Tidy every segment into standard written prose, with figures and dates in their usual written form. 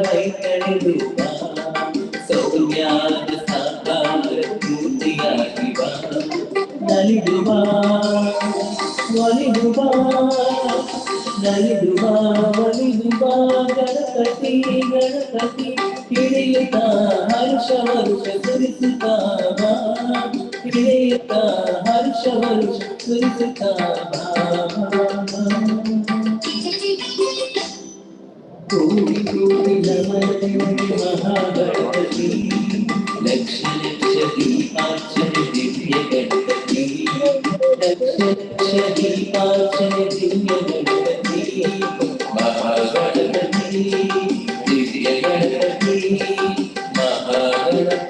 ವೈತಣಿಡುವ ಸೌಮ್ಯಾದ ಸಾಕಾರ ಪೂರ್ತಿಯಾಗಿವ ನಲಿಡುವ ಒಲಿಡುವ ನಲಿಡುವ ಒಲಿಡುವ ಗಣಪತಿ ಗಣಪತಿ ಹಿಡಿಯುತ್ತ ಹರ್ಷ ವರುಷ ಸುರಿಸುತ್ತ ಹಿಡಿಯುತ್ತ ಹರ್ಷ ವರುಷ ಸುರಿಸುತ್ತ ಕೋಟಿ ಕೋಟಿ ನಮನ ಮಹಾಗಣಪತಿ ಲಕ್ಷ ಲಕ್ಷ ದೀಪಾರ್ಚನೆ ದಿವ್ಯ ಗಣಪತಿ ಲಕ್ಷ ಲಕ್ಷ ದೀಪಾರ್ಚನೆ ದಿವ್ಯ ಗಣಪತಿ ಮಹಾಗಣಪತಿ ದಿವ್ಯ ಗಣಪತಿ ಮಹಾಗಣಪತಿ.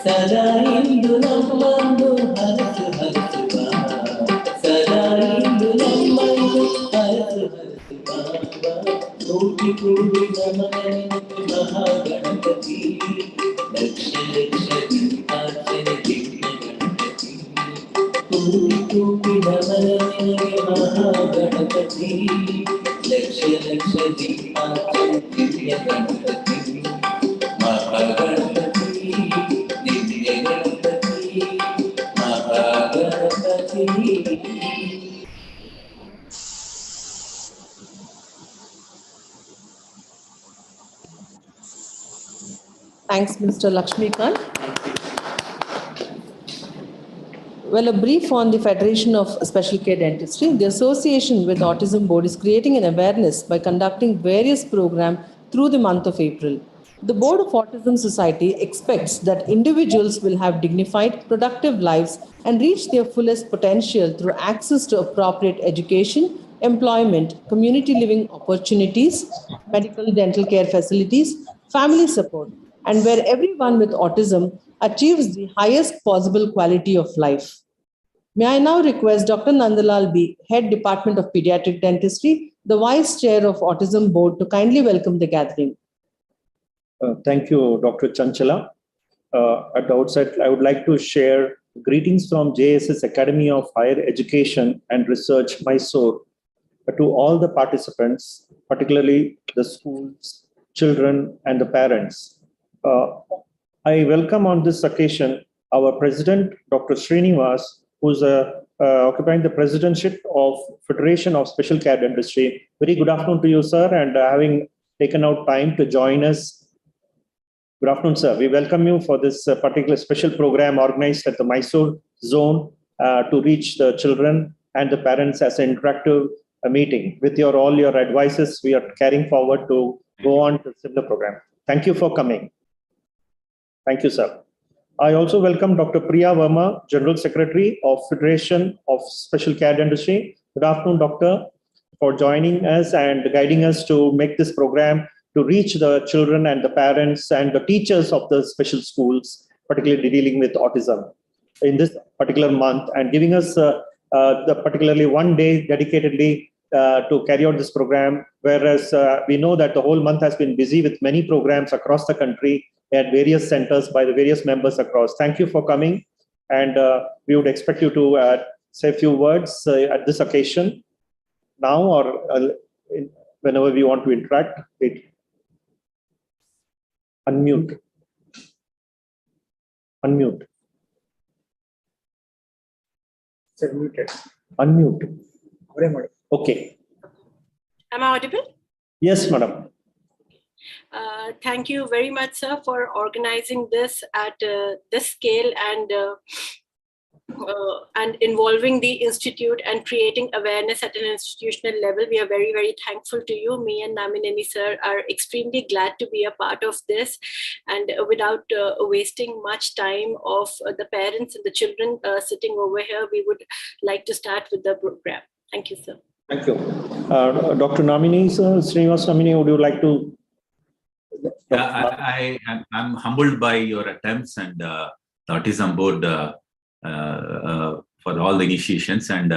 ಸದಾ ಇಂದು ನಮ್ಮನ್ನು ಹರಸು ಹರಸುವ ಸದಾ ಇಂದು ನಮ್ಮನ್ನು ಹರಸು ಹರಸುವ ಕೋಟಿ ಕೋಟಿ ನಮನ ಮಹಾಗಣಪತಿ ಲಕ್ಷ ಲಕ್ಷ ದೀಪಾರ್ಚನೆ ದಿವ್ಯ ಗಣಪತಿ ಕೋಟಿ ಕೋಟಿ ನಮನ ಮಹಾಗಣಪತಿ ಲಕ್ಷ ಲಕ್ಷ ದೀಪಾರ್ಚನೆ ದಿವ್ಯ Ganapati Mahaganapati. Thanks, Mr. Lakshmikant. Well, a brief on the Federation of Special Care Dentistry. The association with Autism Board is creating an awareness by conducting various programs through the month of April. The Board of Autism Society expects that individuals will have dignified, productive lives and reach their fullest potential through access to appropriate education, employment, community living opportunities, medical dental care facilities, family support, and where everyone with autism achieves the highest possible quality of life. May I now request Dr. Nandalal B., Head Department of Pediatric Dentistry, the Vice Chair of Autism Board, to kindly welcome the gathering. Thank you, Dr. Chanchala. At the outset, I would like to share greetings from JSS Academy of Higher Education and Research, Mysore, to all the participants, particularly the schools, children, and the parents. I welcome on this occasion our President, Dr. Srinivas, who's occupying the presidentship of Federation of Special Care Dentistry. Very good afternoon to you, sir, and having taken out time to join us. Good afternoon, sir. We welcome you for this particular special program organized at the Mysore zone to reach the children and the parents as an interactive meeting. With all your advices, we are carrying forward to go on to similar program. Thank you for coming. Thank you, sir. I also welcome Dr. Priya Verma, General Secretary of Federation of Special Care Dentistry. Good afternoon, Doctor, for joining us and guiding us to make this program to reach the children and the parents and the teachers of the special schools, particularly dealing with autism in this particular month, and giving us the particularly one day dedicatedly to carry out this program, whereas we know that the whole month has been busy with many programs across the country at various centers by the various members across. Thank you for coming, and we would expect you to say a few words at this occasion now or whenever we want to interact. Unmute. Sir, muted. Unmute. Okay. Am I audible? Yes, madam. Thank you very much, sir, for organizing this at this scale and involving the institute and creating awareness at an institutional level. We are very, very thankful to you. Me and Namineni sir are extremely glad to be a part of this. And without wasting much time of the parents and the children sitting over here, we would like to start with the program. Thank you, sir. Thank you. Dr. Namini, sir, Srinivas Namini, would you like to? I'm humbled by your attempts and the Autism Board for all the initiations, and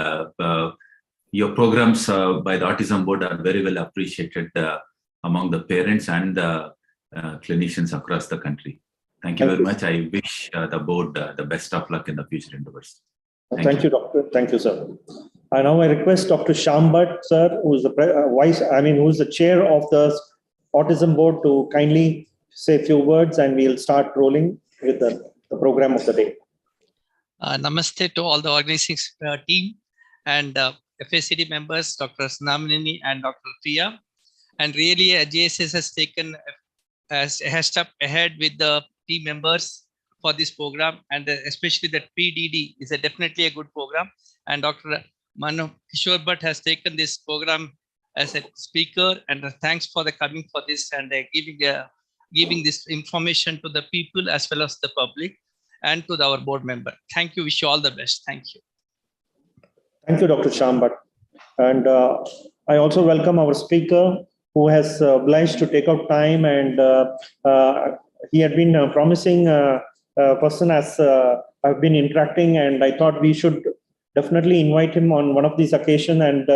your programs by the Autism Board are very well appreciated among the parents and the clinicians across the country. Thank you very much. I wish the board the best of luck in the future endeavors. Thank you, Doctor. Thank you, sir. And now I request Dr. Shyam Bhatt, sir, who is the chair of the Autism Board, to kindly say a few words, and we'll start rolling with the program of the day. Namaste to all the organizing team and FACD members, Dr. Namineni and Dr. Priya. And really, JSS has taken a step ahead with the team members for this program, and especially that PDD is definitely a good program. And Dr. Manu Kishore Bhatt has taken this program as a speaker, and thanks for the coming for this and giving this information to the people as well as the public and to our board member. Thank you. Wish you all the best. Thank you. Thank you, Dr. Shyam Bhatt. And I also welcome our speaker, who has obliged to take out time, and he had been a promising person as I've been interacting, and I thought we should definitely invite him on one of these occasions, and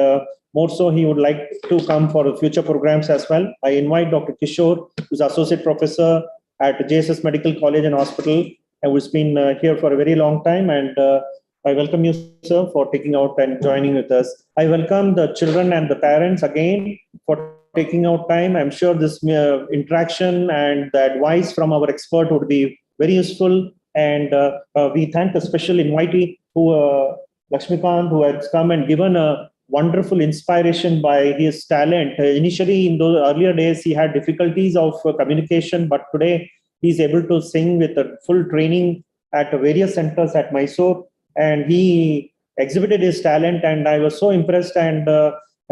more so he would like to come for future programs as well. I invite Dr. Kishore, who's Associate Professor at JSS Medical College and Hospital, and who's been here for a very long time, and I welcome you, sir, for taking out and joining with us. I welcome the children and the parents again for taking out time. I'm sure this interaction and the advice from our expert would be very useful, and we thank the special invitee who Lakshmikant, who has come and given a wonderful inspiration by his talent. Initially, in those earlier days, he had difficulties of communication, but today he's able to sing with a full training at various centers at Mysore, and he exhibited his talent, and I was so impressed. And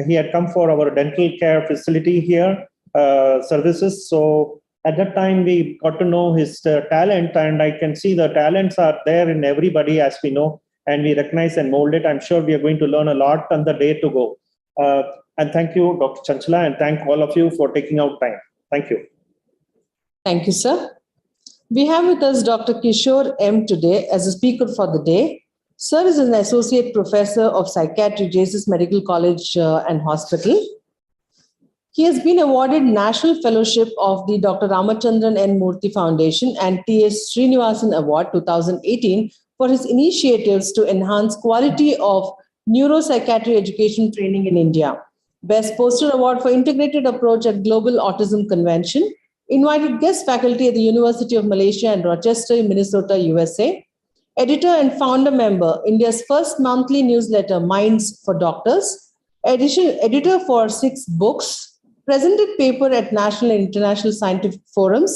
he had come for our dental care facility here, services. So at that time, we got to know his talent, and I can see the talents are there in everybody, as we know, and we recognize and mold it. I'm sure we are going to learn a lot on the day to go. And thank you, Dr. Chanchala, and thank all of you for taking out time. Thank you. Thank you, sir. We have with us Dr. Kishore M. today as a speaker for the day. Sir is an associate professor of psychiatry, JSS Medical College and Hospital. He has been awarded National Fellowship of the Dr. Ramachandran N. Murthy Foundation and T.S. Srinivasan Award 2018 for his initiatives to enhance quality of neuropsychiatry education training in India. Best Poster Award for Integrated Approach at Global Autism Convention. Invited guest faculty at the University of Malaysia and Rochester, Minnesota, USA. Editor and founder member, India's first monthly newsletter, Minds for Doctors. Editor for 6 books. Presented paper at national and international scientific forums.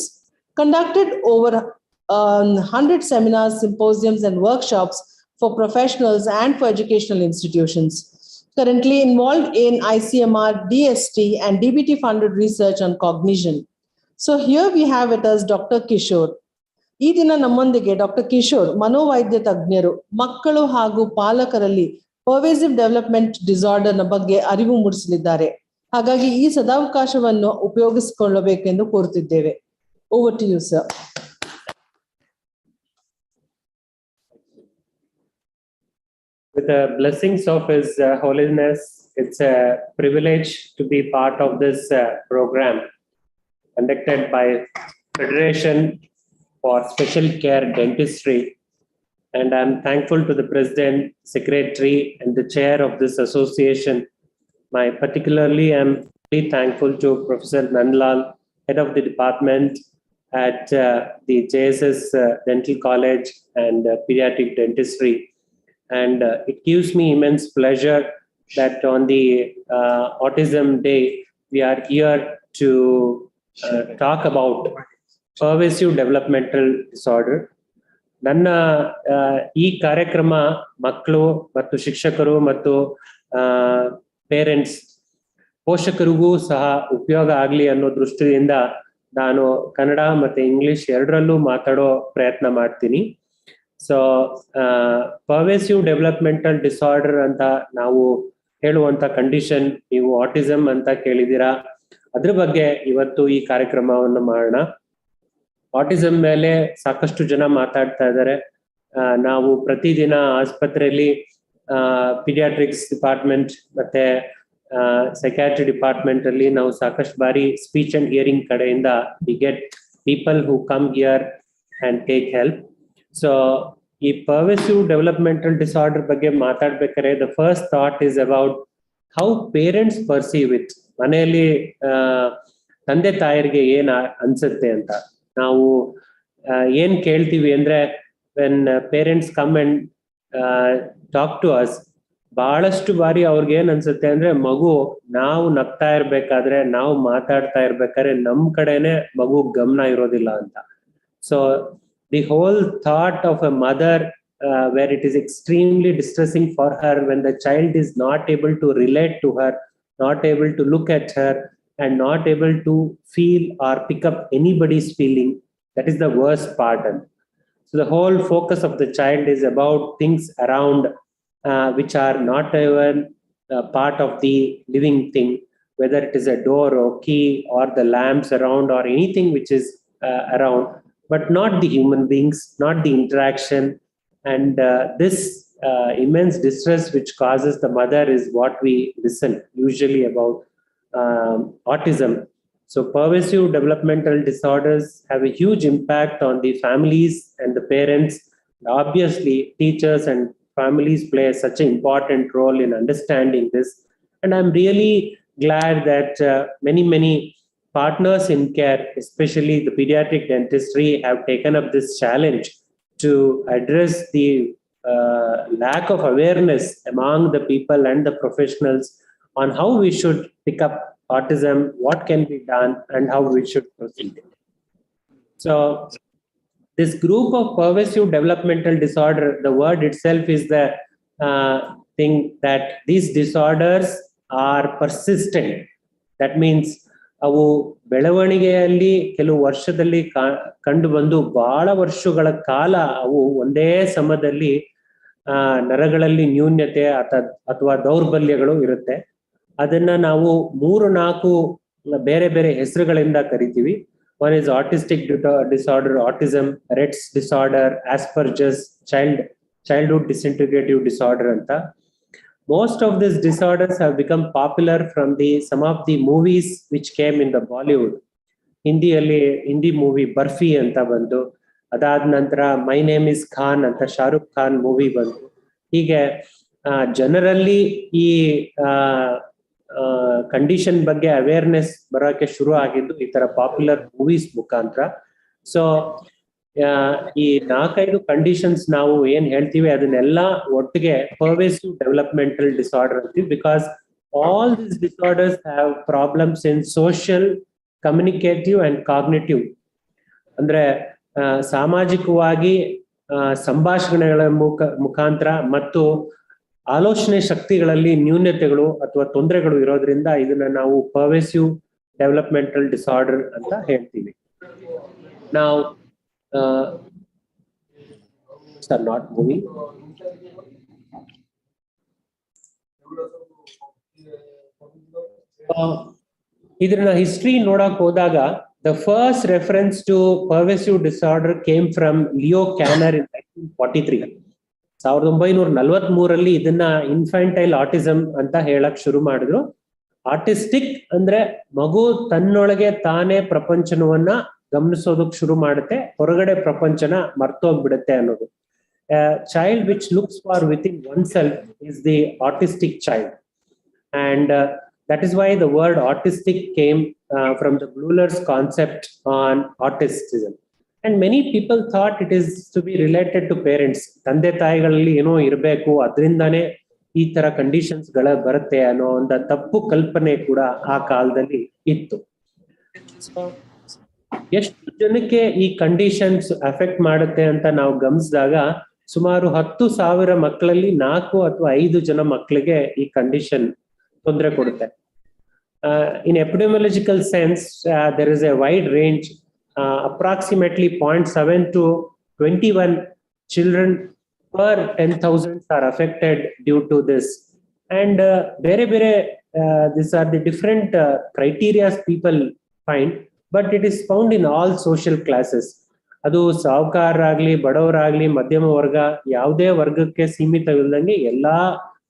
Conducted over 100 seminars, symposiums, and workshops for professionals and for educational institutions. Currently involved in ICMR, DST, and DBT-funded research on cognition. So here we have with us Dr. Kishore. ಈ ದಿನ ನಮ್ಮೊಂದಿಗೆ doctor Kishore ಮನೋವೈದ್ಯ ತಜ್ಞರು ಮಕ್ಕಳು ಹಾಗೂ ಪಾಲಕರಲ್ಲಿ pervasive development ಡಿಸಾರ್ಡರ್ನ ಬಗ್ಗೆ ಅರಿವು ಮೂಡಿಸಲಿದ್ದಾರೆ. ಹಾಗಾಗಿ ಈ ಸದಾವಕಾಶವನ್ನು ಉಪಯೋಗಿಸಿಕೊಳ್ಳಬೇಕೆಂದು ಕೋರುತ್ತಿದ್ದೇವೆ. Over to you, sir. With the blessings of His Holiness, it's a privilege to be part of this program conducted by Federation for Special Care Dentistry. And I'm thankful to the President, Secretary, and the Chair of this association. Particularly, I'm very thankful to Professor Nandlal, Head of the Department at the JSS Dental College and Pediatric Dentistry, And it gives me immense pleasure that on the Autism Day, we are here to talk about pervasive developmental disorder. ನನ್ನ ಈ ಕಾರ್ಯಕ್ರಮ ಮಕ್ಕಳು ಮತ್ತು ಶಿಕ್ಷಕರು ಮತ್ತು parents ಪೋಷಕರಿಗೂ ಸಹ ಉಪಯೋಗ ಆಗಲಿ ಅನ್ನೋ ದೃಷ್ಟಿಯಿಂದ ನಾನು ಕನ್ನಡ ಮತ್ತು ಇಂಗ್ಲಿಷ್ ಎರಡರಲ್ಲೂ ಮಾತಾಡೋ ಪ್ರಯತ್ನ ಮಾಡ್ತೀನಿ. ಸೊ ಪರ್ವೇಸಿವ್ ಡೆವಲಪ್ಮೆಂಟಲ್ ಡಿಸಾರ್ಡರ್ ಅಂತ ನಾವು ಹೇಳುವಂತ ಕಂಡೀಷನ್ ನೀವು ಆಟಿಸಮ್ ಅಂತ ಕೇಳಿದ್ದೀರಾ. ಅದ್ರ ಬಗ್ಗೆ ಇವತ್ತು ಈ ಕಾರ್ಯಕ್ರಮವನ್ನು ಮಾಡೋಣ. ಆಟಿಸಮ್ ಮೇಲೆ ಸಾಕಷ್ಟು ಜನ ಮಾತಾಡ್ತಾ ಇದ್ದಾರೆ. ನಾವು ಪ್ರತಿದಿನ ಆಸ್ಪತ್ರೆಯಲ್ಲಿ ಪಿಡಿಯಾಟ್ರಿಕ್ಸ್ ಡಿಪಾರ್ಟ್ಮೆಂಟ್ ಮತ್ತೆ ಸೈಕ್ಯಾಟ್ರಿ ಡಿಪಾರ್ಟ್ಮೆಂಟ್ ಅಲ್ಲಿ ನಾವು ಸಾಕಷ್ಟು ಬಾರಿ ಸ್ಪೀಚ್ ಅಂಡ್ ಹಿಯರಿಂಗ್ ಕಡೆಯಿಂದ we get people who come here and take help. So ಈ ಪರ್ವೇಸಿವ್ ಡೆವಲಪ್ಮೆಂಟಲ್ ಡಿಸಾರ್ಡರ್ ಬಗ್ಗೆ ಮಾತಾಡ್ಬೇಕಾದ್ರೆ the first thought is about how parents perceive it. ಮನೆಯಲ್ಲಿ ತಂದೆ ತಾಯರಿಗೆ ಏನ್ ಅನ್ಸುತ್ತೆ ಅಂತ ನಾವು ಏನ್ ಕೇಳ್ತೀವಿ ಅಂದ್ರೆ, when parents come and talk to us, ಬಹಳಷ್ಟು ಬಾರಿ ಅವ್ರಿಗೆ ಏನ್ ಅನ್ಸುತ್ತೆ ಅಂದ್ರೆ, ಮಗು ನಾವು ನಗ್ತಾ ಇರ್ಬೇಕಾದ್ರೆ, ನಾವು ಮಾತಾಡ್ತಾ ಇರ್ಬೇಕಾದ್ರೆ ನಮ್ ಕಡೆನೆ ಮಗು ಗಮನ ಇರೋದಿಲ್ಲ ಅಂತ. So the whole thought of a mother where it is extremely distressing for her when the child is not able to relate to her, not able to look at her, and not able to feel or pick up anybody's feeling. That is the worst part. And so the whole focus of the child is about things around which are not even part of the living thing, whether it is a door or key or the lamps around or anything which is around, but not the human beings, not the interaction. And this immense distress which causes the mother is what we listen usually about autism. So pervasive developmental disorders have a huge impact on the families and the parents. Obviously, teachers and families play such an important role in understanding this. And I'm really glad that many partners in care, especially the pediatric dentistry, have taken up this challenge to address the lack of awareness among the people and the professionals on how we should pick up autism, what can be done, and how we should proceed. So this group of pervasive developmental disorder, the word itself is the thing that these disorders are persistent. That means ಅವು ಬೆಳವಣಿಗೆಯಲ್ಲಿ ಕೆಲವು ವರ್ಷದಲ್ಲಿ ಕಂಡು ಬಂದು ಬಹಳ ವರ್ಷಗಳ ಕಾಲ ಅವು ಒಂದೇ ಸಮಯದಲ್ಲಿ ನರಗಳಲ್ಲಿ ನ್ಯೂನ್ಯತೆ ಅಥವಾ ದೌರ್ಬಲ್ಯಗಳು ಇರುತ್ತೆ. ಅದನ್ನ ನಾವು 3-4 ಬೇರೆ ಬೇರೆ ಹೆಸರುಗಳಿಂದ ಕರಿತೀವಿ. One is autistic disorder, autism, Rett's disorder, Asperger's, childhood disintegrative disorder ಅಂತ. Most of these disorders have become popular from some of the movies which came in the Bollywood. Hindi movie Barfi anta bantu, adad ನಂತರ my name is Khan ಅಂತ Shahrukh Khan movie ಬಂತು. ಹೀಗೆ ಜನರಲ್ಲಿ ಈ condition ಬಗ್ಗೆ awareness ಬರೋಕೆ ಶುರು ಆಗಿದ್ದು ಈ ತರ ಪಾಪ್ಯುಲರ್ ಮೂವೀಸ್ ಮುಖಾಂತರ. ಸೊ ಈ 4-5 ಕಂಡೀಷನ್ಸ್ ನಾವು ಏನ್ ಹೇಳ್ತೀವಿ ಅದನ್ನೆಲ್ಲ ಒಟ್ಟಿಗೆ ಪರ್ವೇಸಿವ್ ಡೆವಲಪ್ಮೆಂಟಲ್ ಡಿಸಾರ್ಡರ್ ಅಂತೀವಿ. Because all this disorders have problems in social, communicative and cognitive. ಅಂದ್ರೆ ಸಾಮಾಜಿಕವಾಗಿ ಸಂಭಾಷಣೆಗಳ ಮುಖಾಂತರ ಮತ್ತು ಆಲೋಚನೆ ಶಕ್ತಿಗಳಲ್ಲಿ ನ್ಯೂನ್ಯತೆಗಳು ಅಥವಾ ತೊಂದರೆಗಳು ಇರೋದ್ರಿಂದ ಇದನ್ನ ನಾವು ಪರ್ವೇಸಿವ್ ಡೆವಲಪ್ಮೆಂಟಲ್ ಡಿಸಾರ್ಡರ್ ಅಂತ ಹೇಳ್ತೀವಿ. ನಾವು are not moving. ಇದನ್ನ ಹಿಸ್ಟ್ರಿ ನೋಡಕ್ ಹೋದಾಗ the first reference to pervasive disorder came from Leo Kanner in 1943. 1943 ಇದನ್ನ ಇನ್ಫ್ಯಾಂಟೈಲ್ ಆಟಿಸಮ್ ಅಂತ ಹೇಳಕ್ ಶುರು ಮಾಡಿದ್ರು. ಆಟಿಸ್ಟಿಕ್ ಅಂದ್ರೆ ಮಗು ತನ್ನೊಳಗೆ ತಾನೇ ಪ್ರಪಂಚವನ್ನ ಗಮನಿಸೋದಕ್ಕೆ ಶುರು ಮಾಡುತ್ತೆ, ಹೊರಗಡೆ ಪ್ರಪಂಚನ ಮರ್ತೋಗ್ಬಿಡುತ್ತೆ ಅನ್ನೋದು. Child which looks for within oneself is the autistic child, and that is why the word autistic came from the Bleuler's concept on autism. And many people thought it is to be related to parents. ತಂದೆ ತಾಯಿಗಳಲ್ಲಿ ಏನೋ ಇರಬೇಕು, ಅದರಿಂದಾನೇ ಈ ತರ conditions ಗಳ ಬರುತ್ತೆ ಅನ್ನೋ ಒಂದು ತಪ್ಪು ಕಲ್ಪನೆ ಕೂಡ ಆ ಕಾಲದಲ್ಲಿ ಇತ್ತು. ಎಷ್ಟು ಜನಕ್ಕೆ ಈ ಕಂಡೀಷನ್ಸ್ ಅಫೆಕ್ಟ್ ಮಾಡುತ್ತೆ ಅಂತ ನಾವು ಗಮನಿಸಿದಾಗ ಸುಮಾರು 10,000 ಮಕ್ಕಳಲ್ಲಿ 4 ಅಥವಾ 5 ಜನ ಮಕ್ಕಳಿಗೆ ಈ ಕಂಡೀಷನ್ ತೊಂದರೆ ಕೊಡುತ್ತೆ. In epidemiological sense, there is a wide range. Approximately 0.7 to 21 children per 10,000 are affected due to this. And these are the different criteria people find, but it is found in all social classes. ಅದು ಸಾಹುಕಾರರಾಗ್ಲಿ, ಬಡವರಾಗ್ಲಿ, ಮಧ್ಯಮ ವರ್ಗ, ಯಾವುದೇ ವರ್ಗಕ್ಕೆ ಸೀಮಿತವಿಲ್ಲದಂಗೆ ಎಲ್ಲಾ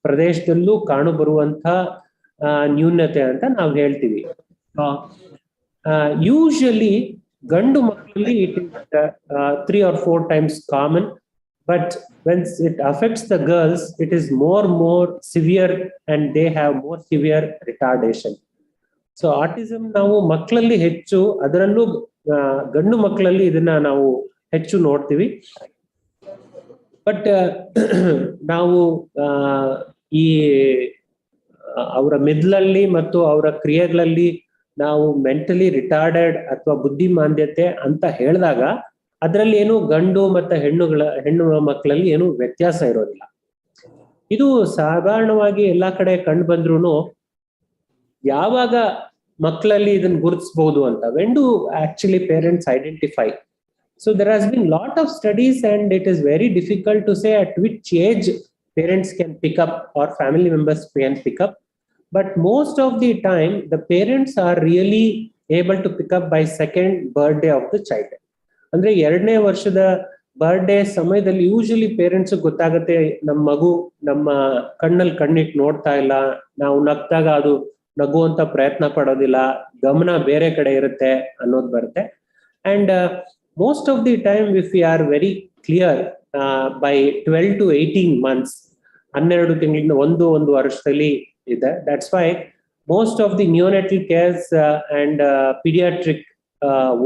ಪ್ರದೇಶದಲ್ಲೂ ಕಾಣು ಬರುವಂತ ನ್ಯೂನತೆ ಅಂತ ನಾವು ಹೇಳ್ತೀವಿ. ಯೂಶಲಿ ಗಂಡು ಮಕ್ಕಳಲ್ಲಿ it is 3 or 4 times common, but when it affects the girls, it is more severe and they have more severe retardation. So autism ನಾವು ಮಕ್ಕಳಲ್ಲಿ ಹೆಚ್ಚು, ಅದರಲ್ಲೂ ಗಂಡು ಮಕ್ಕಳಲ್ಲಿ ಇದನ್ನ ನಾವು ಹೆಚ್ಚು ನೋಡ್ತೀವಿ. ಬಟ್ ನಾವು ಈ ಅವರ ಮೆದುಳಲ್ಲಿ ಮತ್ತು ಅವರ ಕ್ರಿಯೆಗಳಲ್ಲಿ ನಾವು ಮೆಂಟಲಿ ರಿಟಾರ್ಡೆಡ್ ಅಥವಾ ಬುದ್ಧಿಮಾಂದ್ಯತೆ ಅಂತ ಹೇಳಿದಾಗ ಅದರಲ್ಲಿ ಏನು ಗಂಡು ಮತ್ತೆ ಹೆಣ್ಣು ಮಕ್ಕಳಲ್ಲಿ ಏನು ವ್ಯತ್ಯಾಸ ಇರೋದಿಲ್ಲ. ಇದು ಸಾಧಾರಣವಾಗಿ ಎಲ್ಲಾ ಕಡೆ ಕಂಡು ಬಂದ್ರು ಯಾವಾಗ ಮಕ್ಕಳಲ್ಲಿ ಇದನ್ನ ಗುರುತಿಸಬಹುದು ಅಂತ, when do actually parents identify? So there has been lot of studies and it is very difficult to say at which age parents can pick up or family members can pick up. But most of the time the parents are really able to pick up by second birthday of the child. ಅಂದ್ರೆ 2ನೇ ವರ್ಷದ birthday ಸಮಯದಲ್ಲಿ usually parents ಗೊತ್ತಾಗುತ್ತೆ, ನಮ್ಮ ಮಗು ನಮ್ಮ ಕಣ್ಣಲ್ಲಿ ಕಣ್ಣಿಟ್ಟು ನೋಡ್ತಾ ಇಲ್ಲ, ನಾವು ನಗ್ದಾಗ ಅದು ನಗುವಂತ ಪ್ರಯತ್ನ ಪಡೋದಿಲ್ಲ, ಗಮನ ಬೇರೆ ಕಡೆ ಇರುತ್ತೆ ಅನ್ನೋದು ಬರುತ್ತೆ. And most of the time if you are very clear by 12 to 18 months, 12 ತಿಂಗಳಿಂದ ಒಂದು ವರ್ಷದಲ್ಲಿ ಇದೆ. That's why most of the neonatal cares and pediatric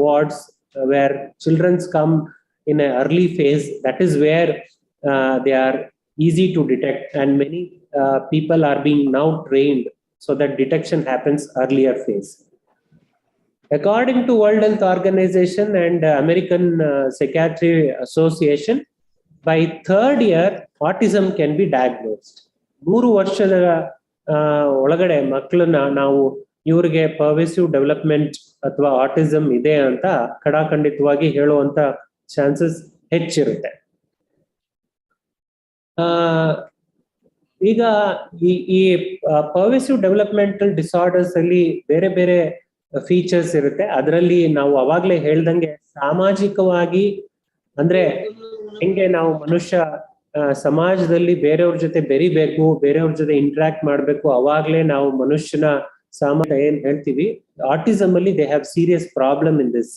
wards where children come in an early phase, that is where they are easy to detect, and many people are being now trained so that detection happens earlier phase. According to World Health Organization and American Psychiatry Association, by 3rd year autism can be diagnosed. 3 ವರ್ಷದ ಒಳಗಡೆ ಮಕ್ಕಳನ್ನ ನಾವು ಇವ್ರಿಗೆ pervasive development ಅಥವಾ autism ಇದೆ ಅಂತ ಖಡಾಖಂಡಿತವಾಗಿ ಹೇಳುವಂತ chances ಹೆಚ್ಚಿರುತ್ತೆ. ಈಗ ಈ ಪರ್ವೇಸಿವ್ ಡೆವಲಪ್ಮೆಂಟಲ್ ಡಿಸಾರ್ಡರ್ಸ್ ಅಲ್ಲಿ ಬೇರೆ ಬೇರೆ ಫೀಚರ್ಸ್ ಇರುತ್ತೆ. ಅದರಲ್ಲಿ ನಾವು ಅವಾಗ್ಲೇ ಹೇಳ್ದಂಗೆ ಸಾಮಾಜಿಕವಾಗಿ, ಅಂದ್ರೆ ಹೆಂಗೆ ನಾವು ಮನುಷ್ಯ ಸಮಾಜದಲ್ಲಿ ಬೇರೆಯವ್ರ ಜೊತೆ ಬೆರಿಬೇಕು, ಬೇರೆಯವ್ರ ಜೊತೆ ಇಂಟ್ರಾಕ್ಟ್ ಮಾಡ್ಬೇಕು, ಅವಾಗ್ಲೇ ನಾವು ಮನುಷ್ಯನ ಸಾಮಾನ್ಯ ಏನ್ ಹೇಳ್ತೀವಿ. ಆಟಿಸಮ್ ಅಲ್ಲಿ they have serious problem in this,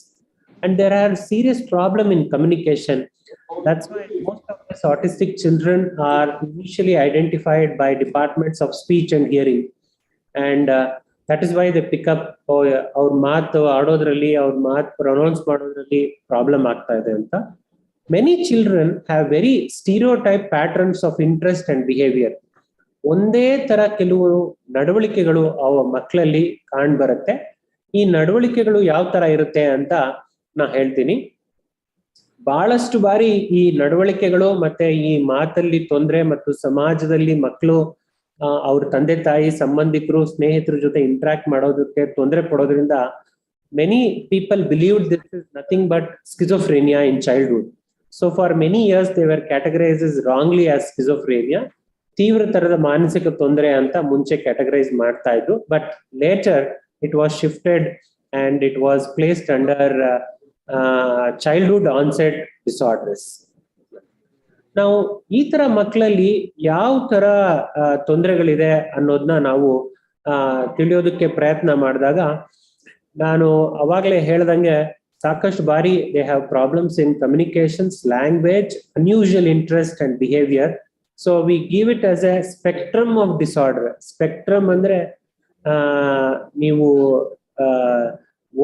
and there are serious problem in communication. That's why most of these autistic children are initially identified by departments of speech and hearing, and that is why they pick up our maatu aadodralli, our maat pronounce ಮಾಡೋದ್ರಲ್ಲಿ problem ಆಗ್ತಾ ಇದೆ ಅಂತ. Many children have very stereotype patterns of interest and behavior. ಒಂದೇ ತರ ಕೆಲವು ನಡವಳಿಕೆಗಳು ಅವ ಮಕ್ಕಳಲ್ಲಿ ಕಾಣ್ ಬರುತ್ತೆ. ಈ ನಡವಳಿಕೆಗಳು ಯಾವ ತರ ಇರುತ್ತೆ ಅಂತ ನಾ ಹೇಳ್ತೀನಿ. ಬಹಳಷ್ಟು ಬಾರಿ ಈ ನಡವಳಿಕೆಗಳು ಮತ್ತೆ ಈ ಮಾತಲ್ಲಿ ತೊಂದರೆ ಮತ್ತು ಸಮಾಜದಲ್ಲಿ ಮಕ್ಕಳು ಅವ್ರ ತಂದೆ ತಾಯಿ, ಸಂಬಂಧಿಕರು, ಸ್ನೇಹಿತರ ಜೊತೆ ಇಂಟ್ರಾಕ್ಟ್ ಮಾಡೋದಕ್ಕೆ ತೊಂದರೆ ಪಡೋದ್ರಿಂದ many people believed this is nothing but schizophrenia in childhood. So for many years they were categorized wrongly as schizophrenia. ತೀವ್ರ ತರದ ಮಾನಸಿಕ ತೊಂದರೆ ಅಂತ ಮುಂಚೆ ಕ್ಯಾಟಗರೈಸ್ ಮಾಡ್ತಾ ಇದ್ರು, but later it was shifted and it was placed under childhood onset disorders. ನಾವು ಈ ತರ ಮಕ್ಕಳಲ್ಲಿ ಯಾವ ತರ ತೊಂದರೆಗಳಿದೆ ಅನ್ನೋದನ್ನ ನಾವು ತಿಳಿಯೋದಕ್ಕೆ ಪ್ರಯತ್ನ ಮಾಡಿದಾಗ, ನಾನು ಅವಾಗ್ಲೇ ಹೇಳ್ದಂಗೆ ಸಾಕಷ್ಟು ಬಾರಿ they have problems in communications, language, unusual interest and behaviour. So we give it as a spectrum of disorder. Spectrum ಅಂದ್ರೆ ನೀವು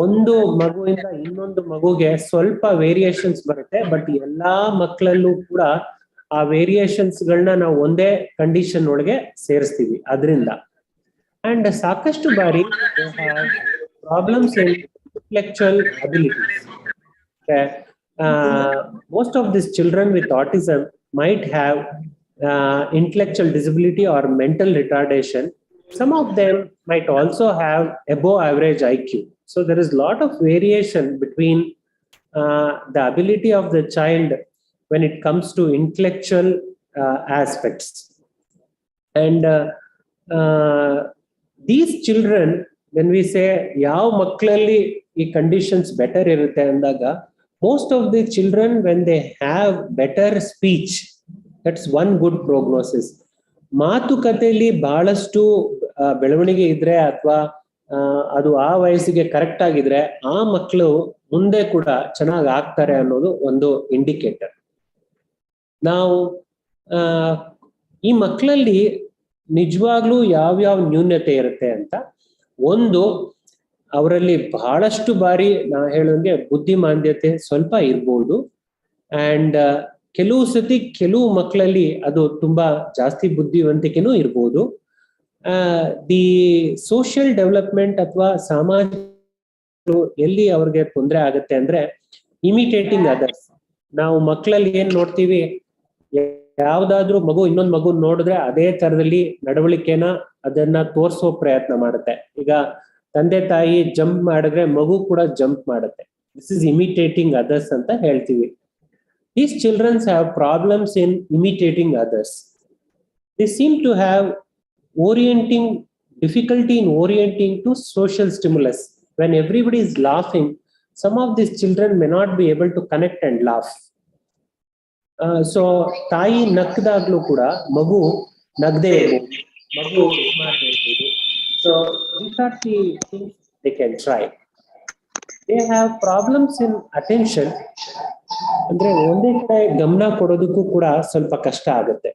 ಒಂದು ಮಗುವಿಂದ ಇನ್ನೊಂದು ಮಗುಗೆ ಸ್ವಲ್ಪ ವೇರಿಯೇಷನ್ಸ್ ಬರುತ್ತೆ, ಬಟ್ ಎಲ್ಲಾ ಮಕ್ಕಳಲ್ಲೂ ಕೂಡ ಆ ವೇರಿಯೇಷನ್ಸ್ ಗಳನ್ನ ನಾವು ಒಂದೇ ಕಂಡೀಷನ್ ಒಳಗೆ ಸೇರಿಸ್ತೀವಿ ಅದರಿಂದ. ಅಂಡ್ ಸಾಕಷ್ಟು ಬಾರಿ problems in intellectual abilities. Most of these children with autism might have intellectual disability or mental retardation. Some of them might also have above average IQ. So there is a lot of variation between the ability of the child when it comes to intellectual aspects. And these children, when we say yav maklalli ee conditions better irutte andaga, most of the children when they have better speech, that's one good prognosis. ಮಾತುಕತೆಯಲ್ಲಿ ಬಹಳಷ್ಟು ಬೆಳವಣಿಗೆ ಇದ್ರೆ ಅಥವಾ ಅದು ಆ ವಯಸ್ಸಿಗೆ correct ಆಗಿದ್ರೆ ಆ ಮಕ್ಕಳು ಮುಂದೆ ಕೂಡ ಚೆನ್ನಾಗಿ ಆಗ್ತಾರೆ ಅನ್ನೋದು ಒಂದು ಇಂಡಿಕೇಟರ್. ನಾವು ಈ ಮಕ್ಕಳಲ್ಲಿ ನಿಜವಾಗ್ಲೂ ಯಾವ್ಯಾವ ನ್ಯೂನ್ಯತೆ ಇರುತ್ತೆ ಅಂತ, ಒಂದು ಅವರಲ್ಲಿ ಬಹಳಷ್ಟು ಬಾರಿ ನಾ ಹೇಳೋಂಗೆ ಬುದ್ಧಿಮಾಂದ್ಯತೆ ಸ್ವಲ್ಪ ಇರ್ಬೋದು. ಅಂಡ್ ಕೆಲವು ಸತಿ ಕೆಲವು ಮಕ್ಕಳಲ್ಲಿ ಅದು ತುಂಬಾ ಜಾಸ್ತಿ ಬುದ್ಧಿವಂತಿಕೆನೂ ಇರ್ಬೋದು. ದಿ ಸೋಷಿಯಲ್ ಡೆವಲಪ್ಮೆಂಟ್ ಅಥವಾ ಸಾಮಾಜಿಕ ಎಲ್ಲಿ ಅವ್ರಿಗೆ ತೊಂದರೆ ಆಗುತ್ತೆ ಅಂದ್ರೆ ಇಮಿಟೇಟಿಂಗ್ ಅದರ್ಸ್. ನಾವು ಮಕ್ಕಳಲ್ಲಿ ಏನ್ ನೋಡ್ತೀವಿ, ಯಾವ್ದಾದ್ರು ಮಗು ಇನ್ನೊಂದು ಮಗು ನೋಡಿದ್ರೆ ಅದೇ ತರದಲ್ಲಿ ನಡವಳಿಕೆನ ಅದನ್ನ ತೋರಿಸೋ ಪ್ರಯತ್ನ ಮಾಡುತ್ತೆ. ಈಗ ತಂದೆ ತಾಯಿ ಜಂಪ್ ಮಾಡಿದ್ರೆ ಮಗು ಕೂಡ ಜಂಪ್ ಮಾಡುತ್ತೆ. ದಿಸ್ ಇಸ್ ಇಮಿಟೇಟಿಂಗ್ ಅದರ್ಸ್ ಅಂತ ಹೇಳ್ತೀವಿ. These children have problems in imitating others. They seem to have difficulty in orienting to social stimulus. When everybody is laughing, some of these children may not be able to connect and laugh. So ತಾಯಿ ನಕ್ಕದಾಗ್ಲೂ ಕೂಡ ಮಗು ನಗದೆ ಇರ್ಬೋದು, ಮಗು ಮಾಡದೇ ಇರ್ಬೋದು. So these are the things they can try. They have problems in attention. ಅಂದ್ರೆ ಒಂದೇ ಕಡೆ ಗಮನ ಕೊಡೋದಕ್ಕೂ ಕೂಡ ಸ್ವಲ್ಪ ಕಷ್ಟ ಆಗುತ್ತೆ.